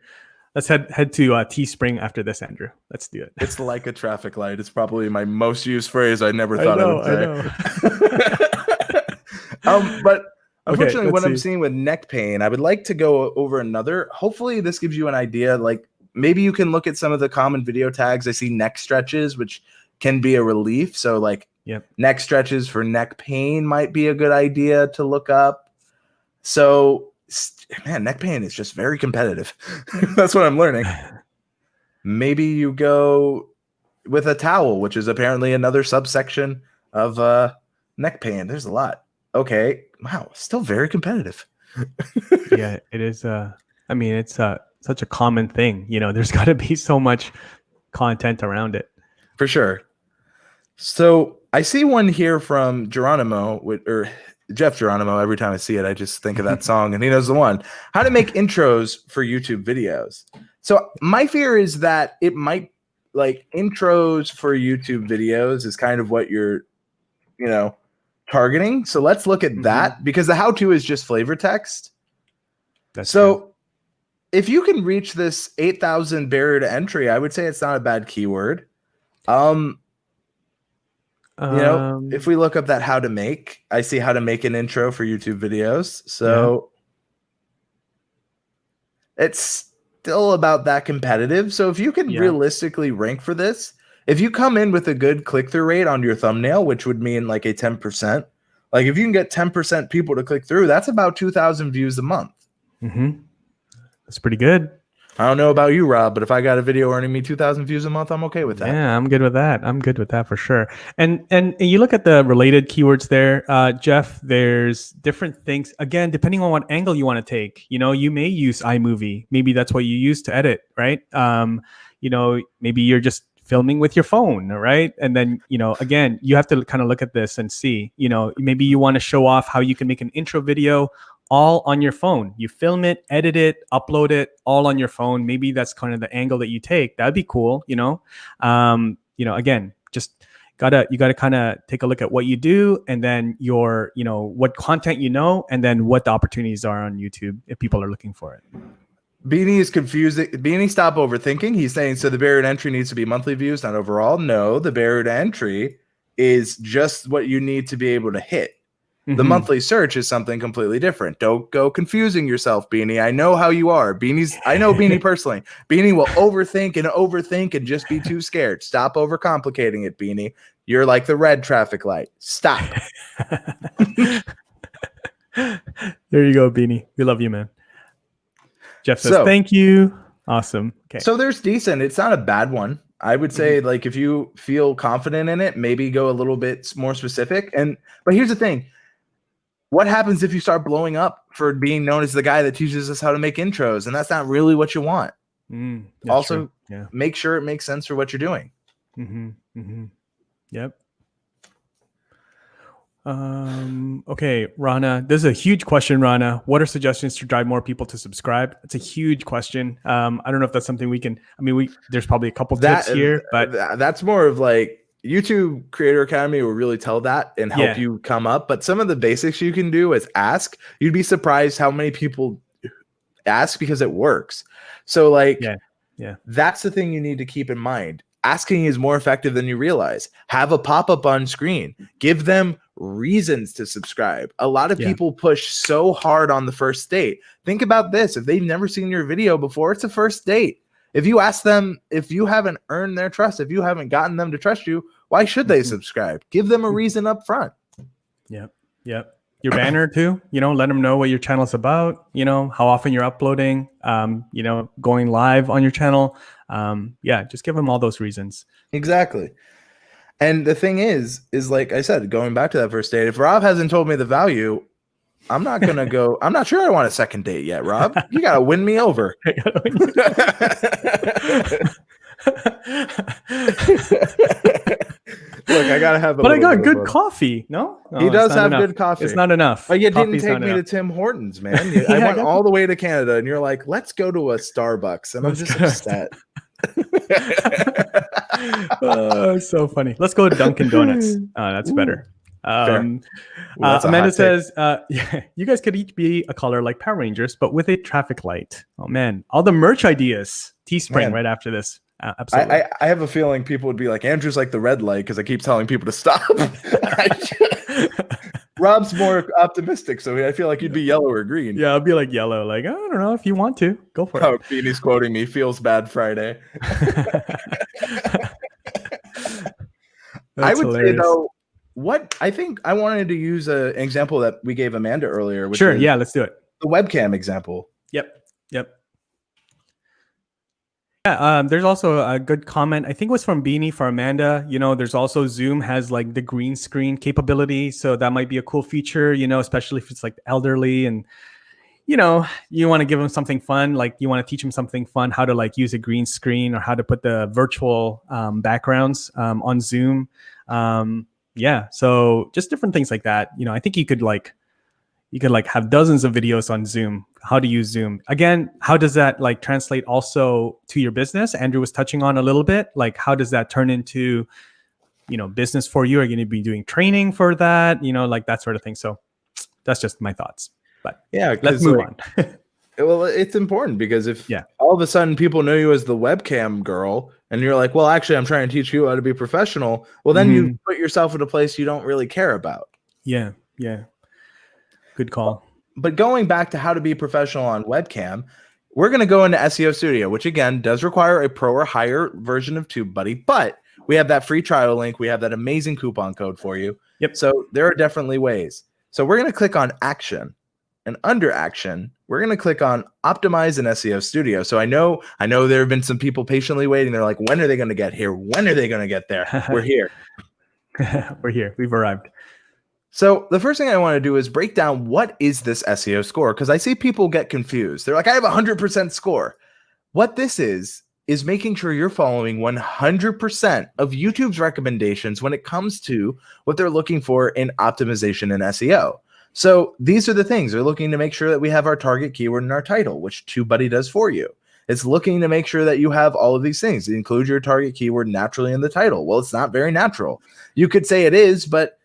Let's head to Teespring after this, Andrew. Let's do it. It's like a traffic light. It's probably my most used phrase. I never thought I would say. But unfortunately, what I'm seeing with neck pain, I would like to go over another. Hopefully, this gives you an idea. Like maybe you can look at some of the common video tags. I see neck stretches, which can be a relief. So like neck stretches for neck pain might be a good idea to look up. So man, neck pain is just very competitive. That's what I'm learning. Maybe you go with a towel, which is apparently another subsection of neck pain. There's a lot. Okay. Wow. Still very competitive. Yeah, it is. I mean, it's such a common thing. You know, there's got to be so much content around it. For sure. So I see one here from Geronimo, or Jeff Geronimo. Every time I see it, I just think of that song, and he knows the one. How to make intros for YouTube videos. So my fear is that it might, like, intros for YouTube videos is kind of what you're, targeting. So let's look at that, because the how-to is just flavor text. That's true. If you can reach this 8,000 barrier to entry, I would say it's not a bad keyword. If we look up that how to make, I see how to make an intro for YouTube videos. So it's still about that competitive. So if you can realistically rank for this, if you come in with a good click-through rate on your thumbnail, which would mean like a 10%, like if you can get 10% people to click through, that's about 2,000 views a month. That's pretty good. I don't know about you, Rob, but if I got a video earning me 2,000 views a month, I'm okay with that. Yeah, I'm good with that. I'm good with that for sure. And you look at the related keywords there, Jeff, there's different things. Again, depending on what angle you want to take, you may use iMovie. Maybe that's what you use to edit, right? Maybe you're just filming with your phone, right? And then, again, you have to kind of look at this and see, maybe you want to show off how you can make an intro video all on your phone. You film it, edit it, upload it all on your phone. Maybe that's kind of the angle that you take. That'd be cool, again, just you gotta kind of take a look at what you do, and then your, what content and then what the opportunities are on YouTube if people are looking for it. Beanie is confusing. Beanie, stop overthinking. He's saying, so the barrier to entry needs to be monthly views, not overall. No, the barrier to entry is just what you need to be able to hit. The monthly search is something completely different. Don't go confusing yourself, Beanie. I know how you are. I know Beanie personally. Beanie will overthink and just be too scared. Stop overcomplicating it, Beanie. You're like the red traffic light. Stop. There you go, Beanie. We love you, man. Jeff says, thank you. Awesome. Okay. So there's decent. It's not a bad one. I would say, like, if you feel confident in it, maybe go a little bit more specific. But here's the thing. What happens if you start blowing up for being known as the guy that teaches us how to make intros? And that's not really what you want. Also, make sure it makes sense for what you're doing. Yep. Okay, Rana, this is a huge question, Rana. What are suggestions to drive more people to subscribe? It's a huge question. I don't know if that's something there's probably a couple tips here, but that's more of like, YouTube Creator Academy will really tell that and help you come up. But some of the basics you can do is ask. You'd be surprised how many people ask because it works. So that's the thing you need to keep in mind. Asking is more effective than you realize. Have a pop-up on screen. Give them reasons to subscribe. A lot of people push so hard on the first date. Think about this. If they've never seen your video before, it's a first date. If you ask them, if you haven't earned their trust, if you haven't gotten them to trust you, why should they subscribe? Give them a reason up front. Yep. Your banner too, let them know what your channel is about, how often you're uploading, going live on your channel. Just give them all those reasons. Exactly. And the thing is like I said, going back to that first date, if Rob hasn't told me the value, I'm not going to go. I'm not sure I want a second date yet, Rob. You got to win me over. Look, I gotta have a But I little got bit good of both. coffee. No, He it's does not have enough. good coffee. It's not enough. But you didn't Coffee's take not me to enough. Tim Hortons, man. Yeah, I I went got all the way to Canada, and you're like, let's go to a Starbucks. And I'm Let's just go to upset. Oh, so funny. Let's go to Dunkin' Donuts. That's Ooh, better. fair. Ooh, that's a Amanda hot take. says, yeah, you guys could each be a color like Power Rangers, but with a traffic light. Oh, man. All the merch ideas. Teespring Man. right after this. Absolutely. I have a feeling people would be like, Andrew's like the red light because I keep telling people to stop. Rob's more optimistic, so I feel like you'd be yellow or green. Yeah, I'll be like yellow. Like, I don't know if you want to. Go for Oh, it. Beanie's quoting me, feels bad Friday. I would hilarious. say, though, what I think I wanted to use an example that we gave Amanda earlier, which Sure. is Yeah, let's do it. the webcam example. Yep. Yeah, there's also a good comment. I think it was from Beanie for Amanda. There's also Zoom has like the green screen capability. So that might be a cool feature, especially if it's like elderly and, you want to give them something fun. Like you want to teach them something fun, how to like use a green screen or how to put the virtual backgrounds on Zoom. Yeah. So just different things like that. I think you could have dozens of videos on Zoom, how to use Zoom. Again, how does that like translate also to your business? Andrew was touching on a little bit, like how does that turn into, business for you? Are you going to be doing training for that? Like that sort of thing. So that's just my thoughts, but Yeah, let's move on. Well, it's important because if all of a sudden people know you as the webcam girl and you're like, well, actually, I'm trying to teach you how to be professional. Well, then you put yourself in a place you don't really care about. Yeah. Good call. But going back to how to be professional on webcam, we're going to go into SEO Studio, which again does require a pro or higher version of TubeBuddy, but we have that free trial link. We have that amazing coupon code for you. Yep. So there are definitely ways. So we're going to click on Action, and under Action, we're going to click on Optimize in SEO Studio. So I know there have been some people patiently waiting. They're like, when are they going to get here? When are they going to get there? We're here. We're here. We've arrived. So the first thing I want to do is break down what is this SEO score, because I see people get confused. They're like, I have 100% score. What this is making sure you're following 100% of YouTube's recommendations when it comes to what they're looking for in optimization and SEO. So these are the things. They're looking to make sure that we have our target keyword in our title, which TubeBuddy does for you. It's looking to make sure that you have all of these things. Include your target keyword naturally in the title. Well, it's not very natural. You could say it is, but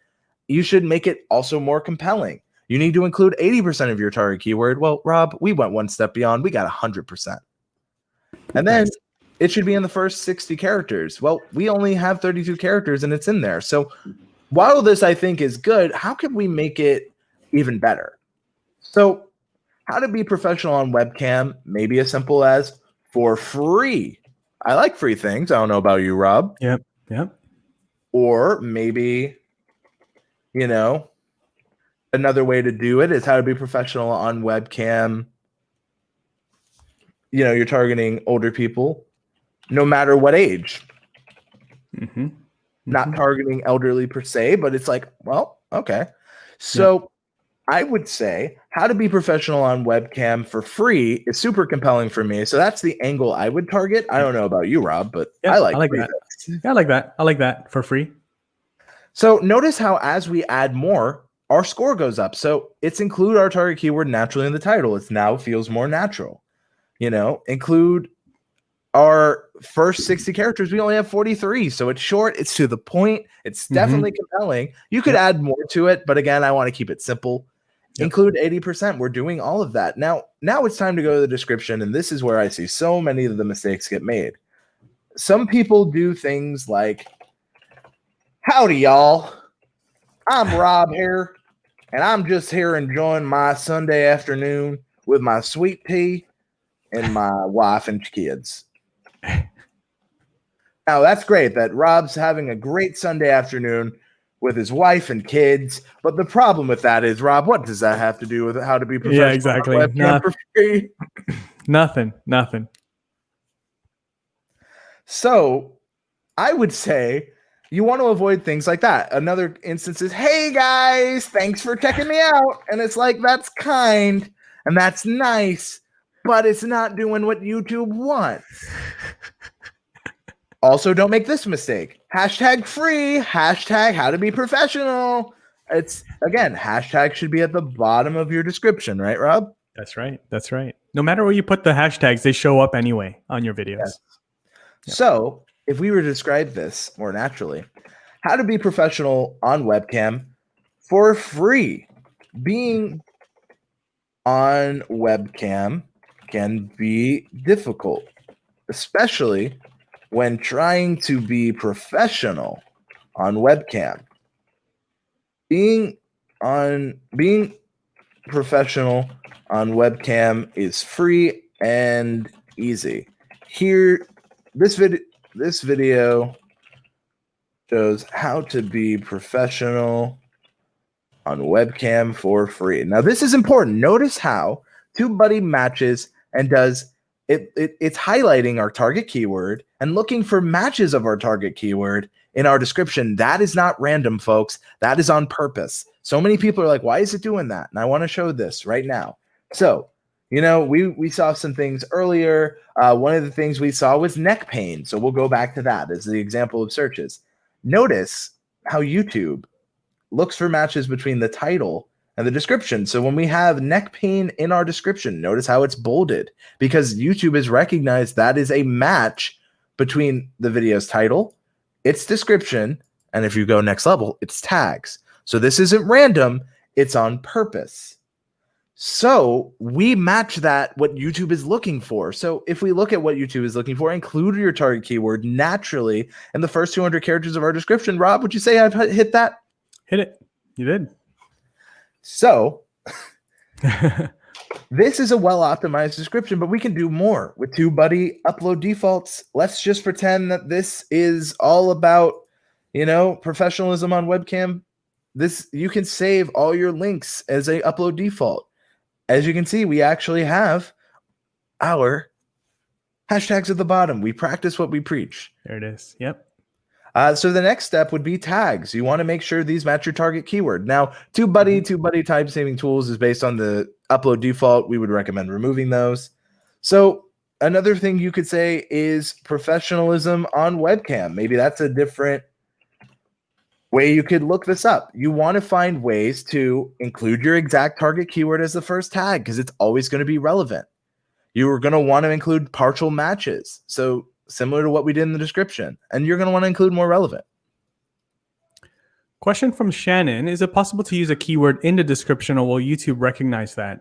you should make it also more compelling. You need to include 80% of your target keyword. Well, Rob, we went one step beyond. We got 100%. And then it should be in the first 60 characters. Well, we only have 32 characters and it's in there. So while this I think is good, how can we make it even better? So how to be professional on webcam, maybe as simple as for free. I like free things. I don't know about you, Rob. Yep. Or maybe, another way to do it is how to be professional on webcam. You're targeting older people, no matter what age. Not targeting elderly per se, but it's like, well, okay. So I would say how to be professional on webcam for free is super compelling for me. So that's the angle I would target. I don't know about you, Rob, but I like that. Yeah, I like that. I like that for free. So notice how as we add more, our score goes up. So it's include our target keyword naturally in the title. It now feels more natural. Include our first 60 characters. We only have 43. So it's short. It's to the point. It's definitely compelling. You could add more to it. But again, I want to keep it simple. Include 80%. We're doing all of that. Now it's time to go to the description. And this is where I see so many of the mistakes get made. Some people do things like, howdy, y'all. I'm Rob here, and I'm just here enjoying my Sunday afternoon with my sweet tea and my wife and kids. Now, that's great that Rob's having a great Sunday afternoon with his wife and kids, but the problem with that is, Rob, what does that have to do with how to be professional? Yeah, exactly. For free? Nothing. So I would say you want to avoid things like that. Another instance is, hey guys, thanks for checking me out. And it's like, that's kind and that's nice, but it's not doing what YouTube wants. Also, don't make this mistake. Hashtag free, hashtag how to be professional. It's, again, hashtag should be at the bottom of your description, right, Rob? That's right. That's right. No matter where you put the hashtags, they show up anyway on your videos. Yes. So if we were to describe this more naturally, how to be professional on webcam for free. Being on webcam can be difficult, especially when trying to be professional on webcam. Being professional on webcam is free and easy. Here, this video shows how to be professional on webcam for free. Now, this is important. Notice how TubeBuddy matches and does it. It's highlighting our target keyword and looking for matches of our target keyword in our description. That is not random, folks. That is on purpose. So many people are like, why is it doing that? And I want to show this right now. So, we saw some things earlier. One of the things we saw was neck pain. So we'll go back to that as the example of searches. Notice how YouTube looks for matches between the title and the description. So when we have neck pain in our description, notice how it's bolded, because YouTube has recognized that is a match between the video's title, its description, and if you go next level, its tags. So this isn't random, it's on purpose. So we match that what YouTube is looking for. So if we look at what YouTube is looking for, include your target keyword naturally in the first 200 characters of our description. Rob, would you say I've hit that? Hit it. You did. So this is a well-optimized description, but we can do more with TubeBuddy upload defaults. Let's just pretend that this is all about, professionalism on webcam. You can save all your links as a upload default. As you can see, we actually have our hashtags at the bottom. We practice what we preach. There it is. Yep. So the next step would be tags. You want to make sure these match your target keyword. Now, TubeBuddy type saving tools is based on the upload default. We would recommend removing those. So another thing you could say is professionalism on webcam. Maybe that's a different way you could look this up. You want to find ways to include your exact target keyword as the first tag, because it's always going to be relevant. You are going to want to include partial matches. So similar to what we did in the description, and you're going to want to include more relevant. Question from Shannon: is it possible to use a keyword in the description, or will YouTube recognize that?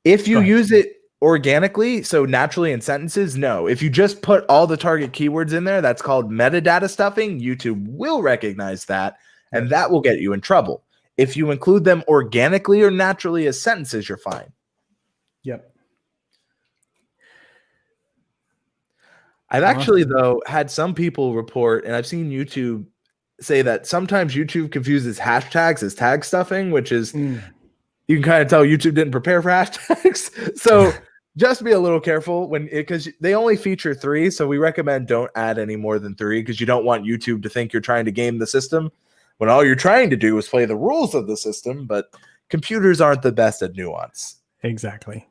If you use it organically, so naturally in sentences, no. If you just put all the target keywords in there, that's called metadata stuffing. YouTube will recognize that, and that will get you in trouble. If you include them organically or naturally as sentences, you're fine. Yep. I've actually, though, had some people report, and I've seen YouTube say that sometimes YouTube confuses hashtags as tag stuffing, which is, you can kind of tell YouTube didn't prepare for hashtags. So just be a little careful because they only feature 3. So we recommend don't add any more than 3, because you don't want YouTube to think you're trying to game the system when all you're trying to do is play the rules of the system. But computers aren't the best at nuance. Exactly.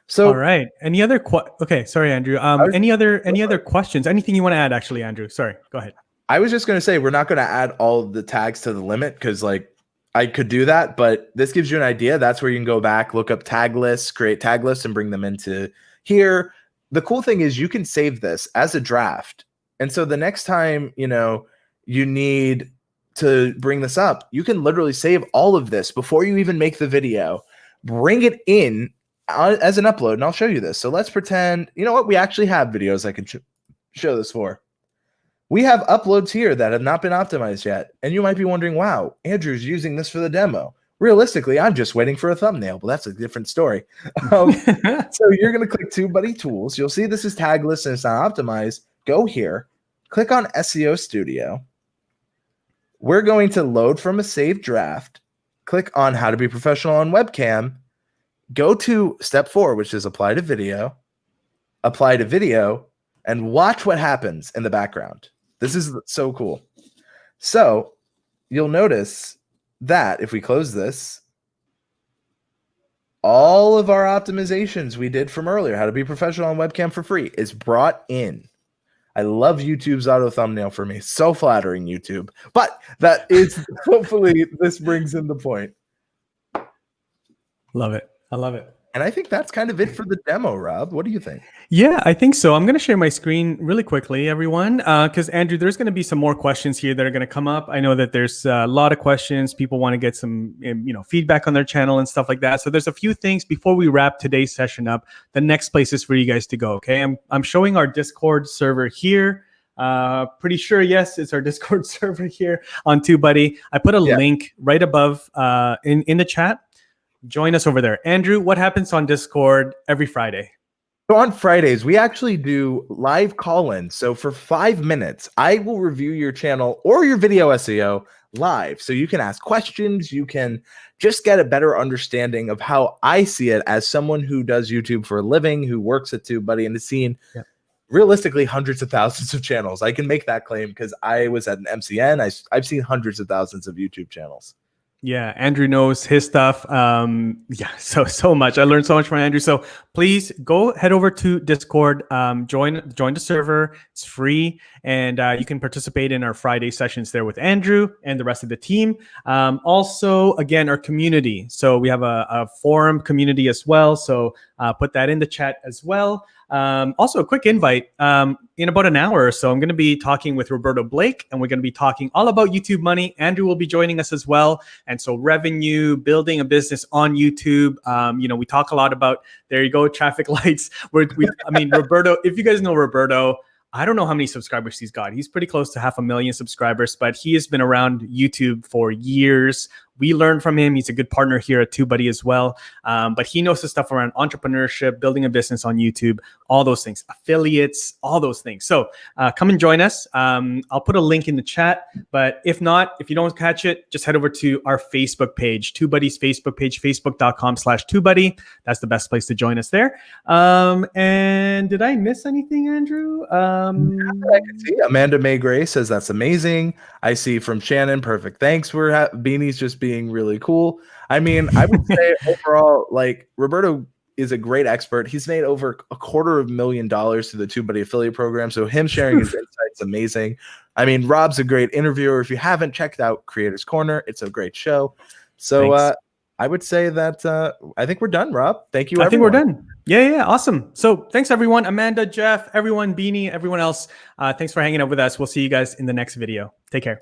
So, all right. Any other okay, sorry, Andrew. Any other questions? Anything you want to add, actually, Andrew? Sorry, go ahead. I was just going to say, we're not going to add all the tags to the limit, because I could do that, but this gives you an idea. That's where you can go back, look up tag lists, create tag lists, and bring them into here. The cool thing is you can save this as a draft. And so the next time, you need to bring this up, you can literally save all of this before you even make the video, bring it in as an upload, and I'll show you this. So let's pretend, we actually have videos I can show this for. We have uploads here that have not been optimized yet. And you might be wondering, wow, Andrew's using this for the demo. Realistically, I'm just waiting for a thumbnail, but that's a different story. So you're going to click TubeBuddy Tools. You'll see this is tag list and it's not optimized. Go here, click on SEO Studio. We're going to load from a saved draft. Click on How to Be Professional on Webcam. Go to step 4, which is apply to video, and watch what happens in the background. This is so cool. So you'll notice that if we close this, all of our optimizations we did from earlier, how to be professional on webcam for free, is brought in. I love YouTube's auto thumbnail for me. So flattering, YouTube. But that is hopefully this brings in the point. Love it. I love it. And I think that's kind of it for the demo, Rob. What do you think? Yeah, I think so. I'm going to share my screen really quickly, everyone, because Andrew, there's going to be some more questions here that are going to come up. I know that there's a lot of questions. People want to get some, feedback on their channel and stuff like that. So there's a few things before we wrap today's session up. The next place is for you guys to go. Okay, I'm showing our Discord server here. Pretty sure, yes, it's our Discord server here on TubeBuddy. I put a link right above in the chat. Join us over there. Andrew, what happens on Discord every Friday? So on Fridays, we actually do live call-ins. So for 5 minutes, I will review your channel or your video SEO live. So you can ask questions. You can just get a better understanding of how I see it as someone who does YouTube for a living, who works at TubeBuddy and has seen realistically hundreds of thousands of channels. I can make that claim because I was at an MCN. I've seen hundreds of thousands of YouTube channels. Yeah, Andrew knows his stuff. So much. I learned so much from Andrew. So please go head over to Discord, join the server. It's free, and you can participate in our Friday sessions there with Andrew and the rest of the team. Also, again, our community. So we have a forum community as well. So put that in the chat as well. Also, a quick invite. In about an hour or so, I'm going to be talking with Roberto Blake, and we're going to be talking all about YouTube money. Andrew will be joining us as well. And so revenue, building a business on YouTube. We talk a lot about, there you go, traffic lights. Roberto, if you guys know Roberto, I don't know how many subscribers he's got. He's pretty close to 500,000 subscribers, but he has been around YouTube for years. We learned from him. He's a good partner here at TubeBuddy as well. But he knows the stuff around entrepreneurship, building a business on YouTube, all those things, affiliates, all those things. So come and join us. I'll put a link in the chat. But if not, if you don't catch it, just head over to our Facebook page, TubeBuddy's Facebook page, facebook.com/TubeBuddy. That's the best place to join us there. And did I miss anything, Andrew? I can see Amanda May Gray says that's amazing. I see from Shannon, perfect. Thanks for Beanie's just being really cool. I mean, I would say overall, like, Roberto is a great expert. He's made over $250,000 through the TubeBuddy affiliate program. So him sharing his insights, amazing. I mean, Rob's a great interviewer. If you haven't checked out Creators Corner, it's a great show. So I would say that I think we're done, Rob. Thank you, everyone. I think we're done. Yeah, awesome. So thanks, everyone. Amanda, Jeff, everyone, Beanie, everyone else. Thanks for hanging out with us. We'll see you guys in the next video. Take care.